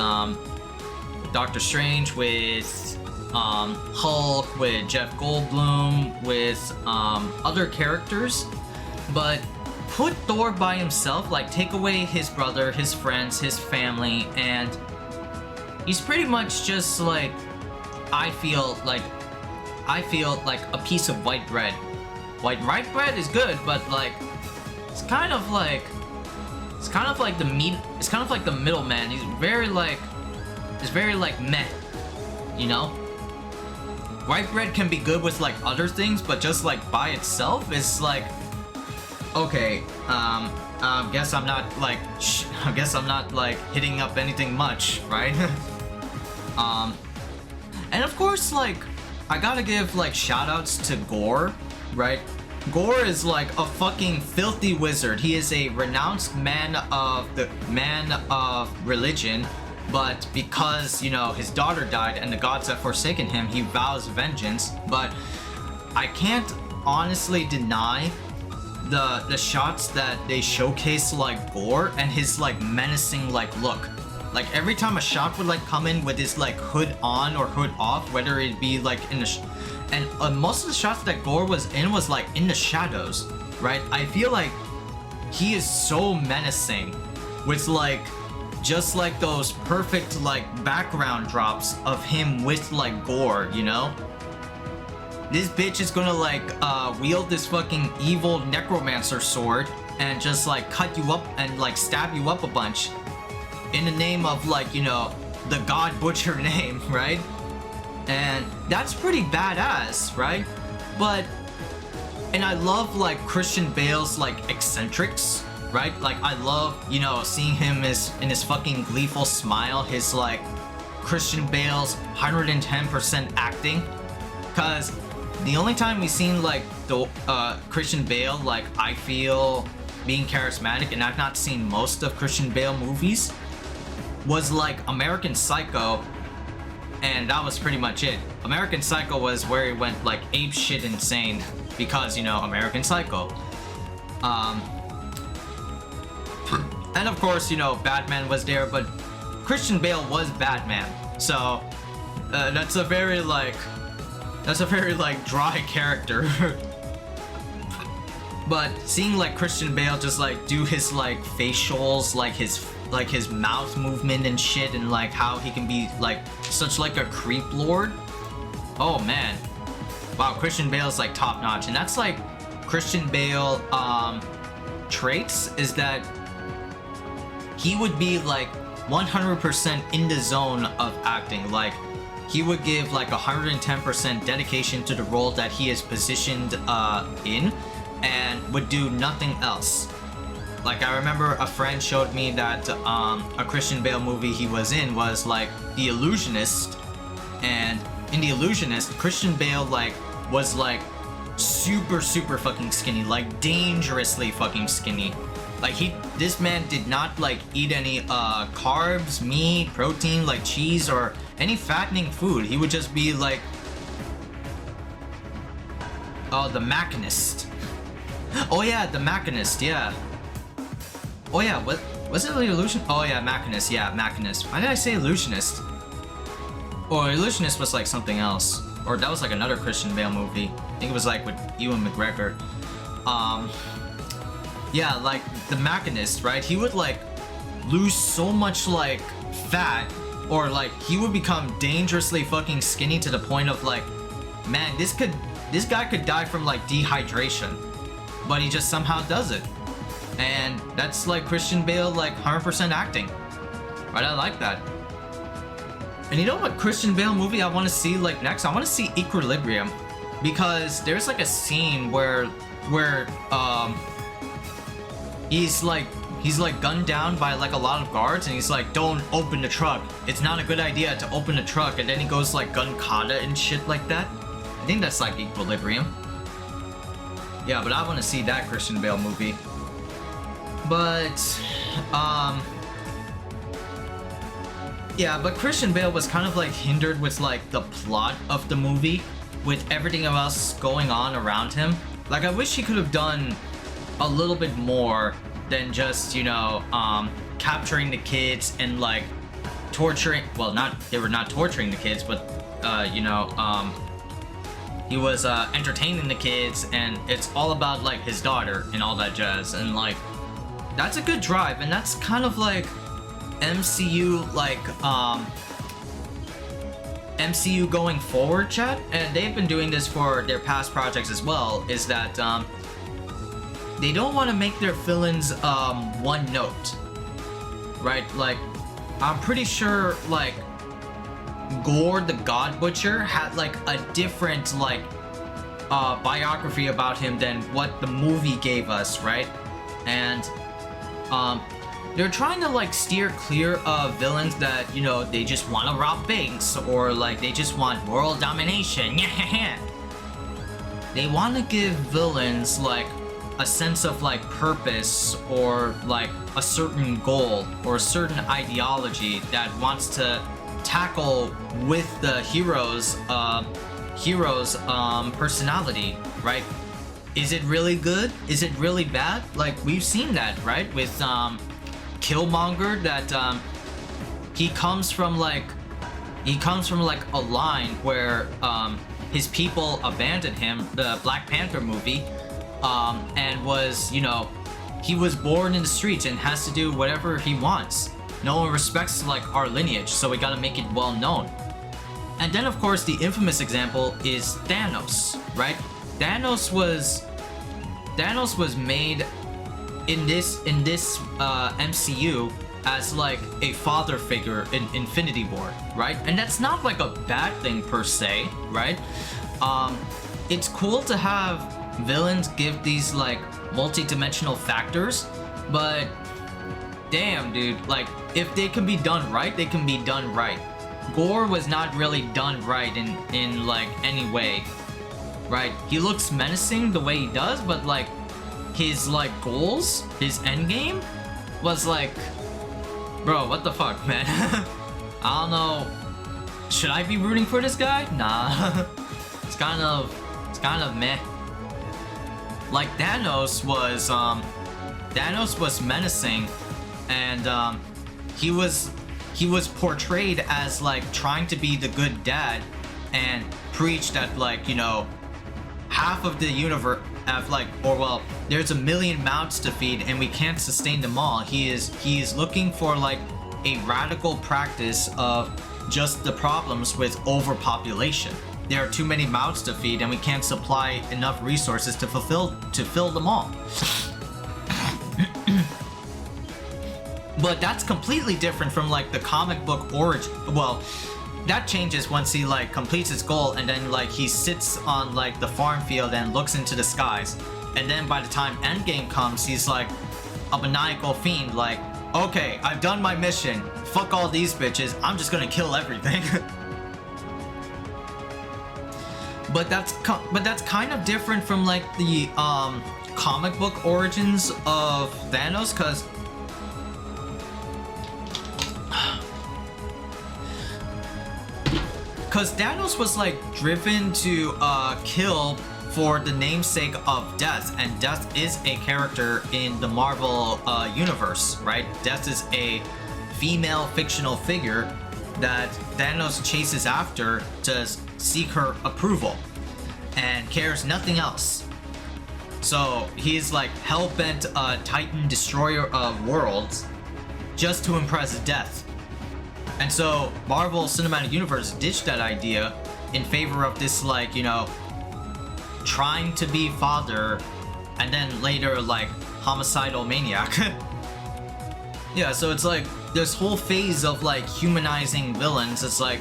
S1: Hulk, with Jeff Goldblum, with other characters. But put Thor by himself, like take away his brother, his friends, his family, and he's pretty much just like I feel like a piece of white bread. White bread is good, but like it's kind of like the meat. It's kind of like the middleman. He's very like meh, you know. White bread can be good with like other things, but just like by itself is like okay. Guess I'm not like hitting up anything much, right? And of course, like, I gotta give, like, shoutouts to Gore, right? Gore is, like, a fucking filthy wizard. He is a renounced man of religion, but because, you know, his daughter died and the gods have forsaken him, he vows vengeance. But I can't honestly deny the shots that they showcase, like, Gore and his, like, menacing, like, look. Like every time a shot would like come in with his like hood on or hood off, whether it be like in the and most of the shots that Gore was in was like in the shadows, right? I feel like he is so menacing with like just like those perfect like background drops of him with like Gore, you know? This bitch is gonna like wield this fucking evil necromancer sword and just like cut you up and like stab you up a bunch in the name of like, you know, the god butcher name, right? And that's pretty badass, right? But and I love like Christian Bale's like eccentrics, right? Like I love, you know, seeing him in his fucking gleeful smile, his like Christian Bale's 110% acting. Cause the only time we've seen like the Christian Bale like I feel being charismatic, and I've not seen most of Christian Bale movies, was like American Psycho, and that was pretty much it. American Psycho was where he went like ape shit insane because, you know, American Psycho. And of course, you know, Batman was there, but Christian Bale was Batman, so that's a very like dry character. But seeing like Christian Bale just like do his like facials, like his mouth movement and shit, and like how he can be like such like a creep lord. Oh man, wow, Christian Bale's like top notch. And that's like Christian Bale traits, is that he would be like 100% in the zone of acting. Like he would give like 110% dedication to the role that he is positioned in, and would do nothing else. Like I remember a friend showed me that a Christian Bale movie he was in was like The Illusionist, and in The Illusionist, Christian Bale like was like super fucking skinny, like dangerously fucking skinny. Like this man did not like eat any carbs, meat, protein, like cheese or any fattening food. He would just be like, oh, the Machinist. Oh yeah, the Machinist, yeah. Oh yeah, what? Was it the illusion? Oh yeah, Machinist. Yeah, Machinist. Why did I say illusionist? Or illusionist was like something else, or that was like another Christian Bale movie. I think it was like with Ewan McGregor. Yeah, like the Machinist, right? He would like lose so much like fat, or like he would become dangerously fucking skinny to the point of like, man, this guy could die from like dehydration, but he just somehow does it. And that's like Christian Bale, like 100% acting. Right, I like that. And you know what Christian Bale movie I want to see like next? I want to see Equilibrium, because there's like a scene where he's like gunned down by like a lot of guards, and he's like, don't open the truck. It's not a good idea to open the truck. And then he goes like gun kata and shit like that. I think that's like Equilibrium. Yeah, but I want to see that Christian Bale movie. But yeah, but Christian Bale was kind of like hindered with like the plot of the movie, with everything else going on around him. Like, I wish he could have done a little bit more than just, you know, capturing the kids and like torturing, well, they were not torturing the kids, but you know, he was entertaining the kids, and it's all about like his daughter and all that jazz. And like, that's a good drive, and that's kind of like MCU, like MCU going forward, chat. And they've been doing this for their past projects as well, is that they don't want to make their villains one note, right? Like, I'm pretty sure like Gore the God Butcher had like a different like biography about him than what the movie gave us, right? And they're trying to like steer clear of villains that, you know, they just want to rob banks, or like they just want world domination. They want to give villains like a sense of like purpose, or like a certain goal or a certain ideology that wants to tackle with the hero's personality, right? Is it really good? Is it really bad? Like, we've seen that, right? With Killmonger, that he comes from like a line where his people abandoned him, the Black Panther movie, and was, you know, he was born in the streets and has to do whatever he wants. No one respects like our lineage, so we gotta make it well known. And then of course the infamous example is Thanos, right? Thanos was made in this MCU as like a father figure in Infinity War, right? And that's not like a bad thing per se, right? It's cool to have villains give these like multi-dimensional factors, but damn, dude, like, if they can be done right, they can be done right. Gore was not really done right in like any way, right? He looks menacing the way he does, but like his like goals, his end game was like, bro, what the fuck, man? I don't know. Should I be rooting for this guy? Nah. It's kind of meh. Like, Thanos was menacing, and he was portrayed as like trying to be the good dad, and preach that, like, you know, half of the universe have like, or well, there's 1 million mouths to feed and we can't sustain them all. He is looking for like a radical practice of just the problems with overpopulation. There are too many mouths to feed, and we can't supply enough resources to fill them all. But that's completely different from like the comic book origin. Well, that changes once he like completes his goal, and then like he sits on like the farm field and looks into the skies. And then by the time Endgame comes, he's like a maniacal fiend, like, okay, I've done my mission. Fuck all these bitches. I'm just gonna kill everything. But that's kind of different from like the comic book origins of Thanos, because Thanos was like driven to kill for the namesake of Death, and Death is a character in the Marvel universe, right? Death is a female fictional figure that Thanos chases after to seek her approval and cares nothing else. So he's like hell-bent Titan destroyer of worlds just to impress Death. And so Marvel Cinematic Universe ditched that idea in favor of this, like, you know, trying to be father and then later like homicidal maniac. Yeah, so it's like this whole phase of like humanizing villains. It's like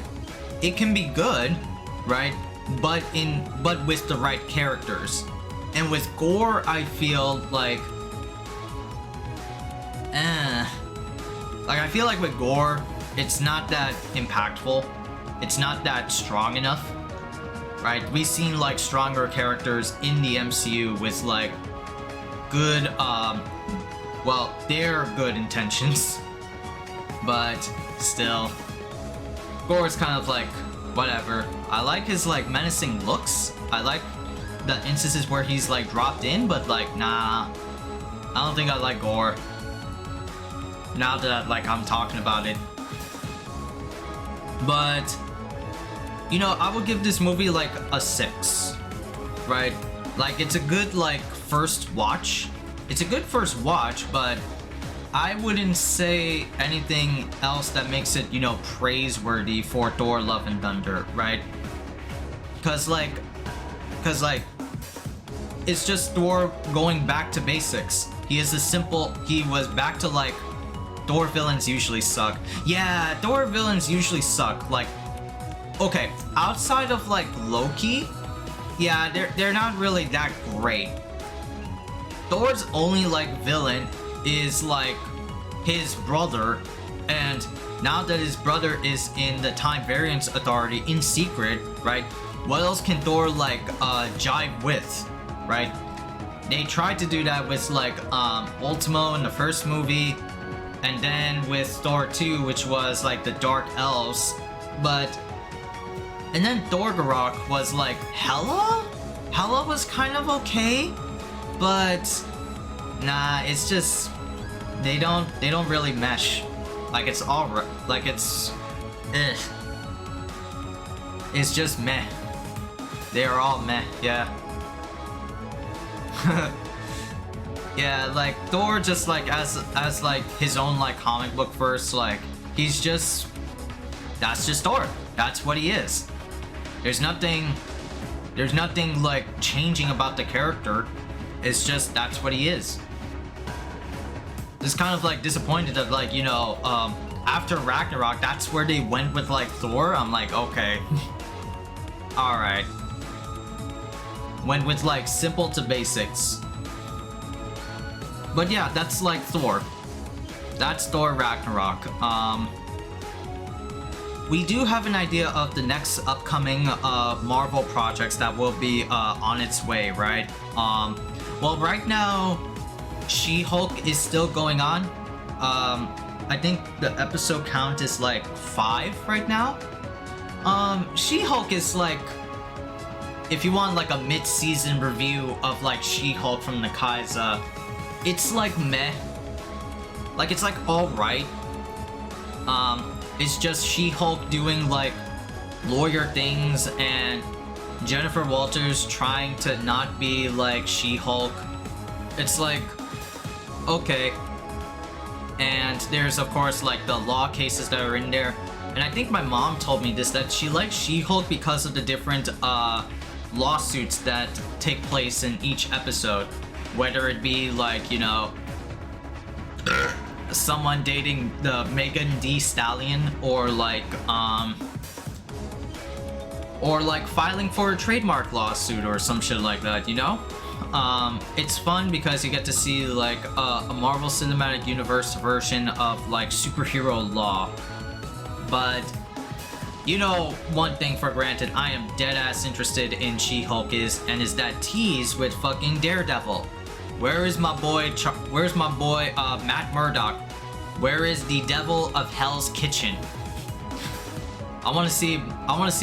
S1: it can be good, right? But with the right characters. And with Gore, I feel like I feel like with Gore, it's not that impactful. It's not that strong enough, right? We've seen like stronger characters in the MCU with like good, well, they're good intentions, but still, Gore's kind of like whatever. I like his like menacing looks. I like the instances where he's like dropped in, but like nah, I don't think I like Gore. Now that like I'm talking about it. But you know, I would give this movie like a 6, right? Like it's a good like first watch. It's a good first watch, but I wouldn't say anything else that makes it, you know, praiseworthy for Thor Love and Thunder, right? Cause like it's just Thor going back to basics. He was back to like Thor villains usually suck. Yeah, Thor villains usually suck. Like, okay, outside of like Loki, yeah, they're not really that great. Thor's only like villain is like his brother, and now that his brother is in the Time Variance Authority in secret, right? What else can Thor like jive with, right? They tried to do that with like Ultimo in the first movie, and then with Thor 2, which was like the Dark Elves, and then Thor Ragnarok was like Hela? Hela was kind of okay, but nah, it's just they don't really mesh. Like it's all like it's just meh. They are all meh, yeah. Yeah, like Thor just like as like his own like comic book verse, like that's just Thor. That's what he is. There's nothing like changing about the character. It's just that's what he is. Just kind of like disappointed that like, you know, after Ragnarok, that's where they went with like Thor. I'm like, okay. Alright. Went with like simple to basics. But yeah, that's like Thor. That's Thor Ragnarok. We do have an idea of the next upcoming Marvel projects that will be on its way, right? Well, right now, She-Hulk is still going on. I think the episode count is like 5 right now. She-Hulk is like, if you want like a mid-season review of like She-Hulk from the Khaiza, it's like meh. Like it's like alright. It's just She-Hulk doing like lawyer things and Jennifer Walters trying to not be like She-Hulk. It's like, okay. And there's of course like the law cases that are in there. And I think my mom told me this, that she likes She-Hulk because of the different lawsuits that take place in each episode. Whether it be like, you know, someone dating the Megan Thee Stallion, or like filing for a trademark lawsuit or some shit like that, you know? It's fun because you get to see like a Marvel Cinematic Universe version of like superhero law. But you know, one thing for granted, I am dead ass interested in She-Hulk is that tease with fucking Daredevil. Where is my boy Matt Murdock? Where is the devil of Hell's Kitchen? I want to see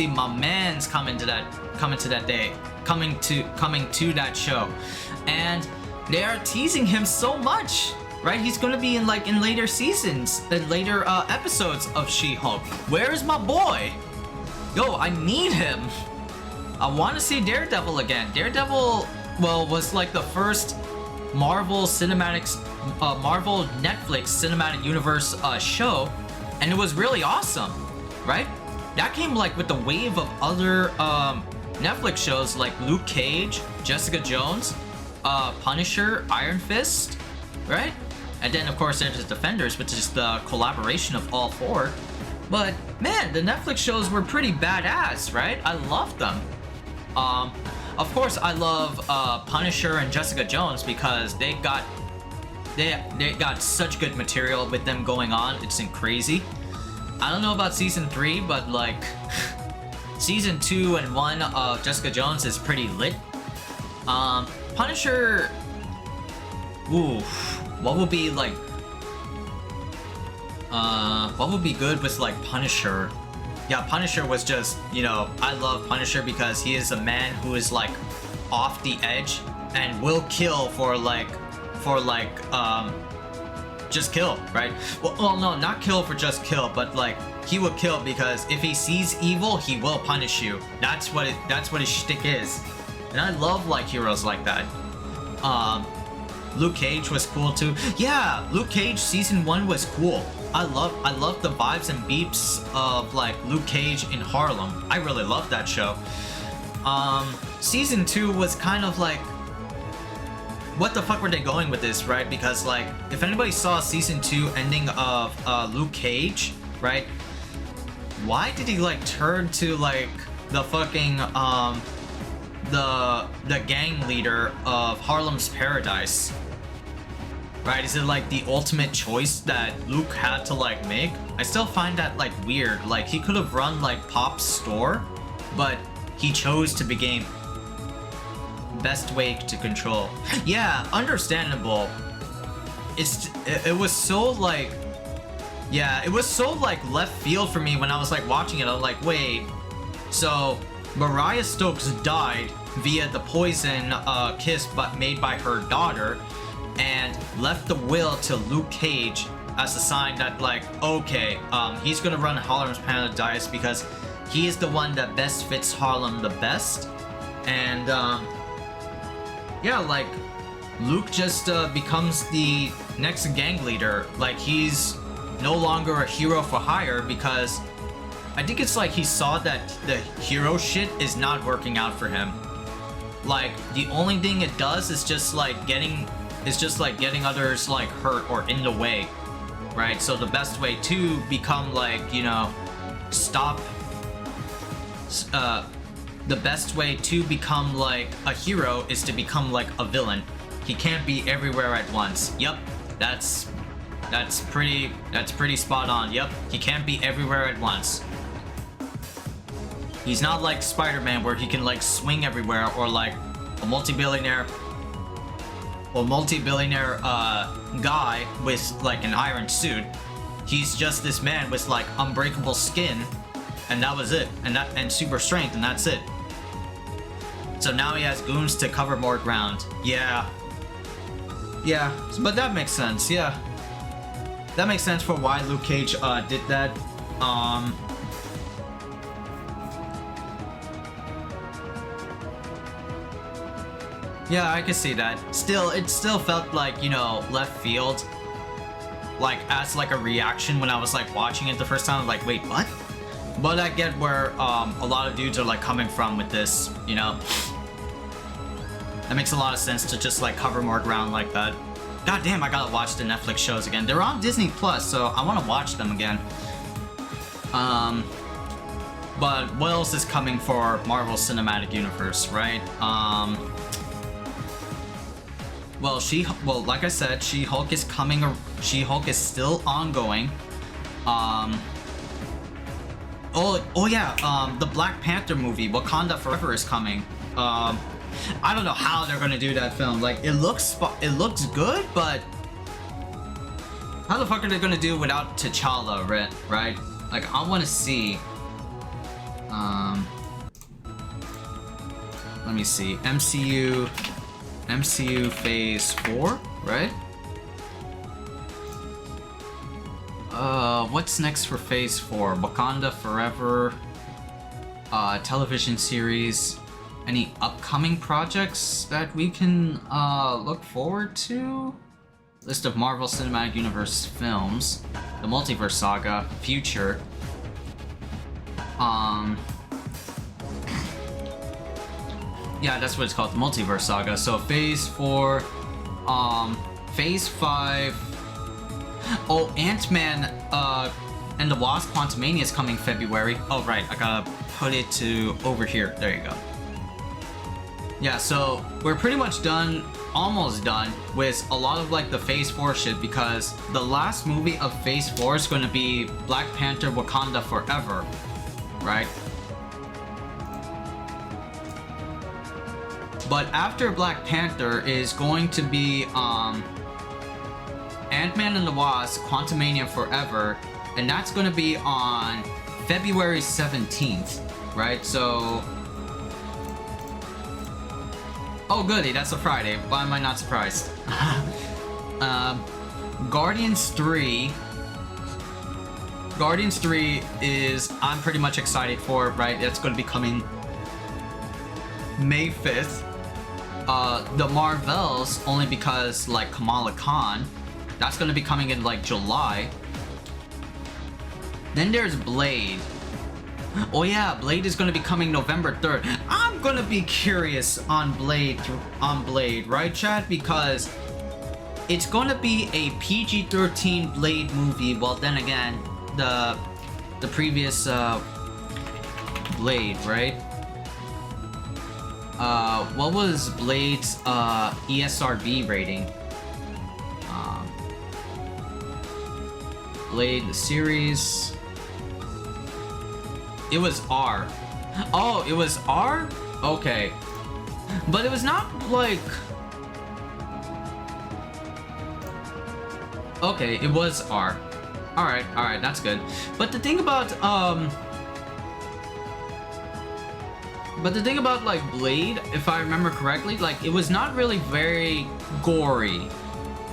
S1: my man's come into that day. coming to that show, and they are teasing him so much, right? He's gonna be in later seasons, in later episodes of She-Hulk. Where's my boy? Yo, I need him. I want to see Daredevil again. Daredevil, well, was like the first Marvel Netflix Cinematic Universe show, and it was really awesome, right? That came like with the wave of other Netflix shows like Luke Cage, Jessica Jones, Punisher, Iron Fist, right? And then of course there's Defenders, which is the collaboration of all four. But man, the Netflix shows were pretty badass, right? I loved them. Of course I love Punisher and Jessica Jones because they got such good material with them going on. It's crazy. I don't know about season 3, but like season 2 and 1 of Jessica Jones is pretty lit. Punisher, oof, what would be like what would be good with like Punisher? Yeah, Punisher was just, you know, I love Punisher because he is a man who is like off the edge and will kill for just kill, right? Well, no, not kill for just kill, but like he will kill because if he sees evil, he will punish you. That's what his shtick is, and I love like heroes like that. Luke Cage was cool too. Yeah, Luke Cage season 1 was cool. I love the vibes and beeps of like Luke Cage in Harlem. I really love that show. Season 2 was kind of like, what the fuck were they going with this, right? Because like, if anybody saw season 2 ending of Luke Cage, right? Why did he like turn to like the fucking the gang leader of Harlem's Paradise? Right? Is it like the ultimate choice that Luke had to like make? I still find that like weird. Like he could have run like Pop's store, but he chose to begin best way to control. Yeah, understandable. It was so like, yeah, it was so like left field for me when I was like watching it. I was like, wait, so Mariah Stokes died via the poison kiss but made by her daughter, and left the will to Luke Cage as a sign that like, okay, he's gonna run Harlem's Paradise because he is the one that best fits Harlem the best. And yeah, like Luke just becomes the next gang leader. Like he's no longer a hero for hire because I think it's like he saw that the hero shit is not working out for him. Like the only thing it does is just like getting others like hurt or in the way, right? So the best way to become like, you know, the best way to become like a hero is to become like a villain. He can't be everywhere at once. Yep, that's pretty spot on. Yep, he can't be everywhere at once. He's not like Spider-Man where he can like swing everywhere, or like a multi-billionaire guy with like an iron suit. He's just this man with like unbreakable skin, and that was it, and super strength, and that's it. So now he has goons to cover more ground. Yeah, but that makes sense. Yeah, that makes sense for why Luke Cage did that. Yeah, I can see that. Still, it still felt like, you know, left field. Like, as like a reaction when I was like watching it the first time, like, wait, what? But I get where a lot of dudes are like coming from with this, you know? That makes a lot of sense to just like cover more ground like that. God damn, I gotta watch the Netflix shows again. They're on Disney Plus, so I want to watch them again. But what else is coming for Marvel Cinematic Universe, right? Well, like I said, She-Hulk is coming. She-Hulk is still ongoing. Oh yeah, the Black Panther movie, Wakanda Forever, is coming. I don't know how they're gonna do that film. Like, it looks good, but how the fuck are they gonna do without T'Challa, right? Like, I want to see. let me see. MCU Phase 4, right? What's next for Phase 4? Wakanda Forever, television series. Any upcoming projects that we can look forward to? List of Marvel Cinematic Universe films. The Multiverse Saga, Future. Yeah, that's what it's called, the Multiverse Saga. So Phase 4, Phase 5. Oh, Ant-Man and the Wasp Quantumania is coming February. Oh, right, I gotta put it to over here. There you go. Yeah, so we're pretty much done, almost done, with a lot of like the Phase 4 shit, because the last movie of Phase 4 is gonna be Black Panther Wakanda Forever, right? But after Black Panther is going to be Ant-Man and the Wasp Quantumania Forever, and that's gonna be on February 17th, right? So... Oh goody, that's a Friday. Why am I not surprised? Guardians 3. Guardians 3 is... I'm pretty much excited for, right? That's going to be coming May 5th. The Marvels, only because, like, Kamala Khan. That's going to be coming in, like, July. Then there's Blade. Oh yeah, Blade is gonna be coming November 3rd. I'm gonna be curious on Blade, right, chat? Because it's gonna be a PG-13 Blade movie. Well, then again, the previous Blade, right? What was Blade's ESRB rating? Blade the series. It was R. Oh, it was R? Okay. But it was not like... Okay, it was R. Alright, that's good. But the thing about, like, Blade, if I remember correctly, like, it was not really very gory,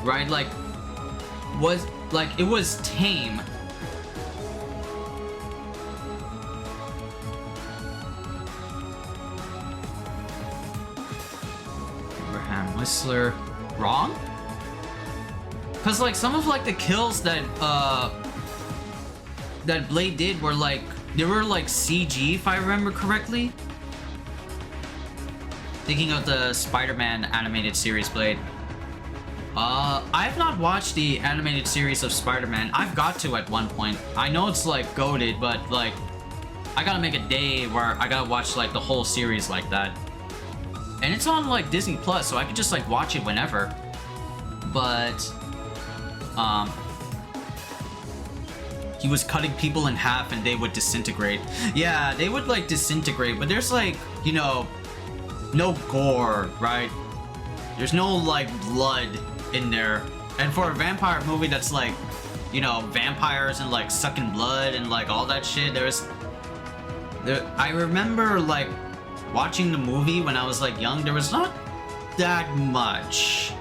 S1: right? Like, it was tame. Whistler wrong? Cause like some of like the kills that that Blade did were like, they were like CG, if I remember correctly. Thinking of the Spider-Man animated series Blade. I've not watched the animated series of Spider-Man. I've got to at one point. I know it's like goated, but like I gotta make a day where I gotta watch like the whole series like that. And it's on like Disney Plus, so I could just like watch it whenever. But he was cutting people in half and they would disintegrate. Yeah, they would like disintegrate, but there's like, you know, no gore, right? There's no like blood in there. And for a vampire movie that's like, you know, vampires and like sucking blood and like all that shit, I remember like watching the movie when I was like young, there was not that much.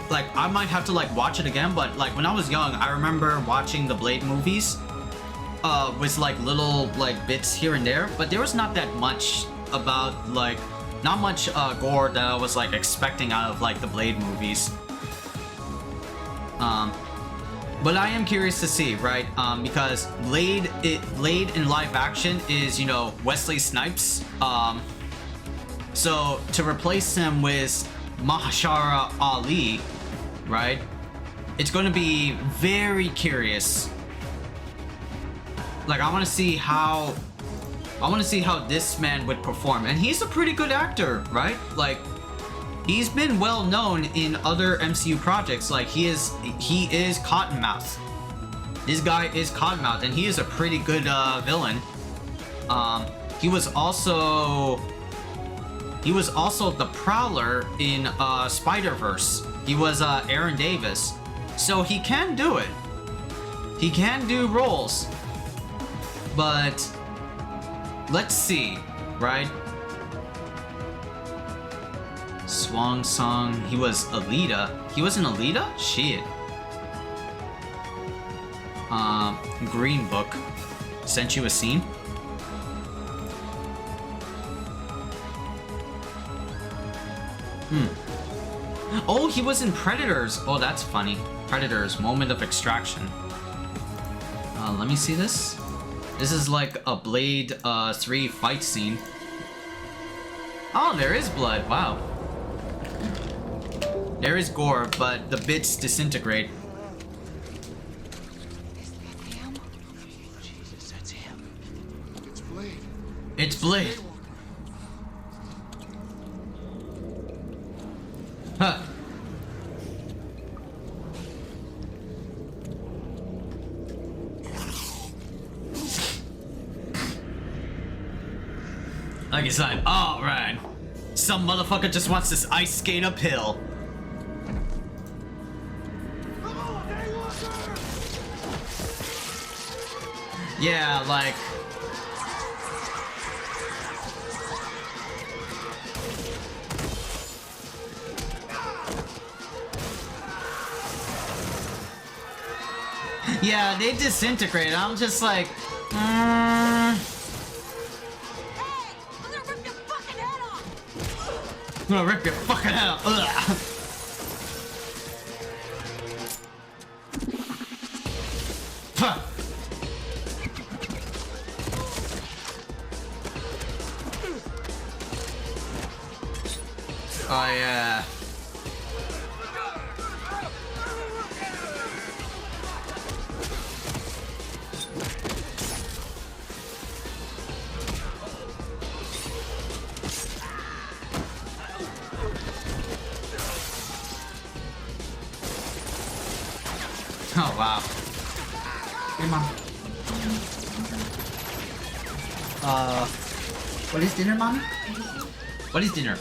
S1: Like, I might have to like watch it again, but like when I was young, I remember watching the Blade movies with like little like bits here and there, but there was not that much about like, not much gore that I was like expecting out of like the Blade movies. But I am curious to see, right? Because Blade in live action is, you know, Wesley Snipes. So to replace him with Mahershala Ali, right? It's going to be very curious. Like, I want to see how this man would perform, and he's a pretty good actor, right? Like, he's been well known in other MCU projects. Like he is Cottonmouth. This guy is Cottonmouth, and he is a pretty good villain. He was also the Prowler in Spider-Verse. He was Aaron Davis, so he can do it. He can do roles, but let's see. right? Swan Song. He was Alita. He was an Alita? Shit. Green Book. Sent you a scene? Oh, he was in Predators. Oh, that's funny. Predators, Moment of Extraction. Let me see this. This is like a Blade 3 fight scene. Oh, there is blood. Wow. There is gore, but the bits disintegrate.
S2: Is that him? Jesus, that's him.
S3: It's Blade.
S1: It's Blade. Huh. Like it's like, alright. Some motherfucker just wants this ice skate uphill. Yeah, like... Yeah, they disintegrate. I'm just like...
S2: Hey! I'm gonna rip your fucking head off!
S1: I'm gonna rip your fucking head off. Ugh. Huh. Oh yeah. Oh wow.
S4: Hey mom. What is dinner, mommy?
S1: What is dinner?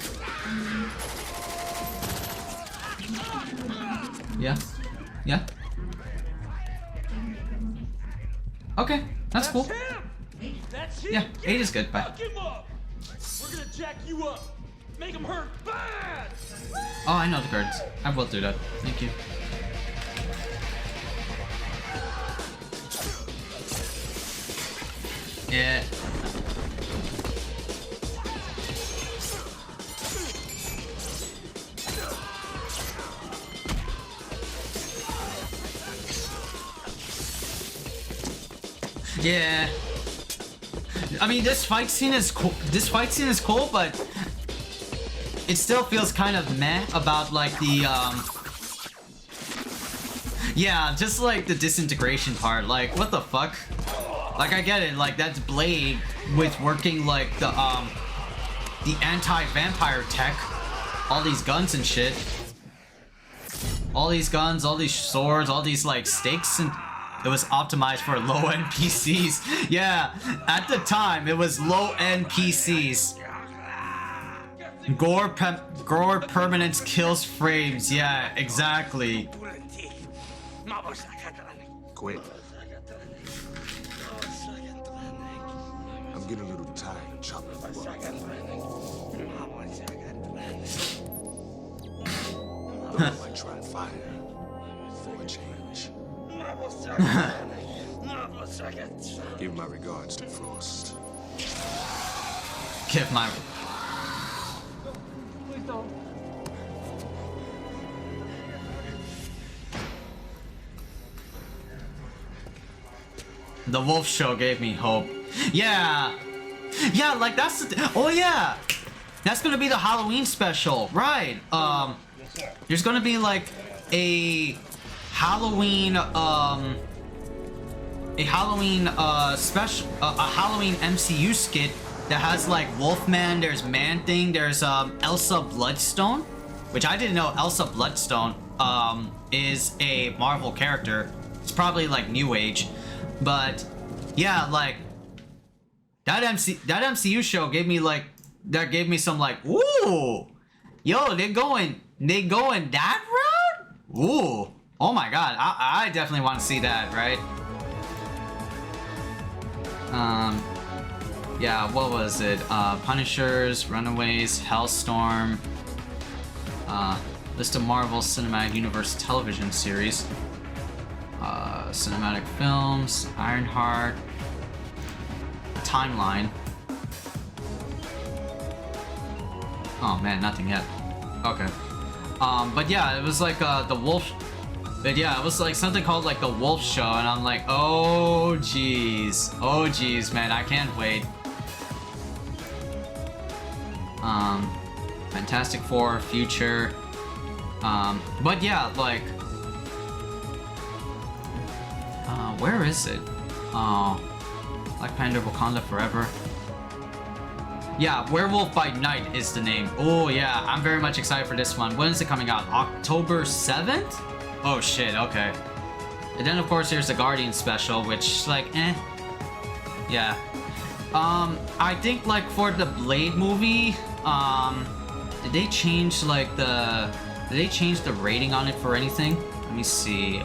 S1: Yeah? Yeah? Okay, that's cool.
S5: Him! That's him!
S1: Yeah, 8 is good, bye.
S5: Fuck him up! We're gonna jack you up! Make him hurt bad!
S1: Oh, I know the cards. I will do that. Thank you. Yeah. Yeah. I mean, this fight scene is cool. This fight scene is cool, but it still feels kind of meh about like the yeah, just like the disintegration part. Like, what the fuck? Like, I get it. Like, that's Blade with working like the anti-vampire tech, all these guns and shit. All these guns, all these swords, all these like stakes, and it was optimized for low-end PCs. Yeah, at the time it was low-end PCs. Gore permanence kills frames. Yeah, exactly.
S3: Quit. I'm getting a little tired of chopping you up. I might try fire for a change. Give my regards to Frost.
S1: Give my...
S5: Please don't.
S1: The Wolf Show gave me hope. Yeah! Yeah, like that's the oh yeah! That's gonna be the Halloween special, right? There's gonna be like a Halloween special, a Halloween MCU skit that has like Wolfman, there's Man-Thing, there's Elsa Bloodstone, which I didn't know Elsa Bloodstone is a Marvel character. It's probably like New Age, but yeah, like that MCU show gave me like some like, ooh, yo, they going that route? Ooh, oh my god, I definitely want to see that, right? Yeah, what was it? Punishers, Runaways, Hellstorm, list of Marvel Cinematic Universe television series, cinematic films, Ironheart, timeline. Oh man, nothing yet. Okay. But yeah, it was like the Wolf. But yeah, it was like something called like the Wolf Show, and I'm like, oh geez, man, I can't wait. Fantastic Four, Future. But yeah, like, where is it? Oh, Black Panther, Wakanda Forever. Yeah, Werewolf by Night is the name. Oh yeah, I'm very much excited for this one. When is it coming out? October 7th? Oh shit, okay. And then of course there's the Guardian special, which like, yeah. I think like for the Blade movie, did they change like did they change the rating on it for anything? Let me see.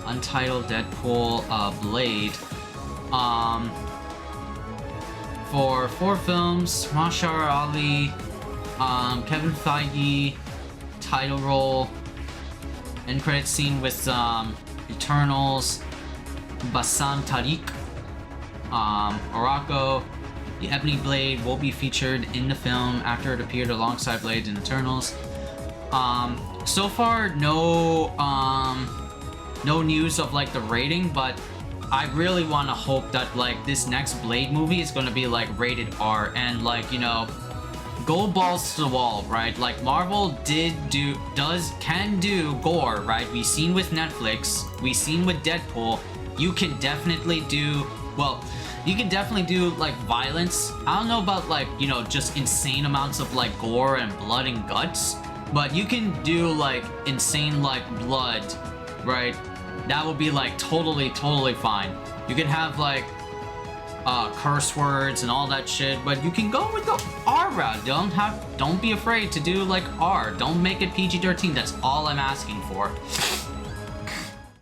S1: Untitled Deadpool, Blade. For 4 films, Mashar Ali, Kevin Feige, title role, end credit scene with Eternals, Bassam Tariq, Orako. The Ebony Blade will be featured in the film after it appeared alongside Blade in Eternals. So far, no news of like the rating, but I really want to hope that like this next Blade movie is going to be like rated R and like, you know, go balls to the wall, right? Like Marvel can do gore, right? We've seen with Netflix, we've seen with Deadpool. You can definitely do, well, you can definitely do like violence. I don't know about like, you know, just insane amounts of like gore and blood and guts, but you can do like insane like blood, right? That would be like totally fine. You can have like curse words and all that shit, but you can go with the R route. Don't be afraid to do like R. Don't make it PG-13. That's all I'm asking for.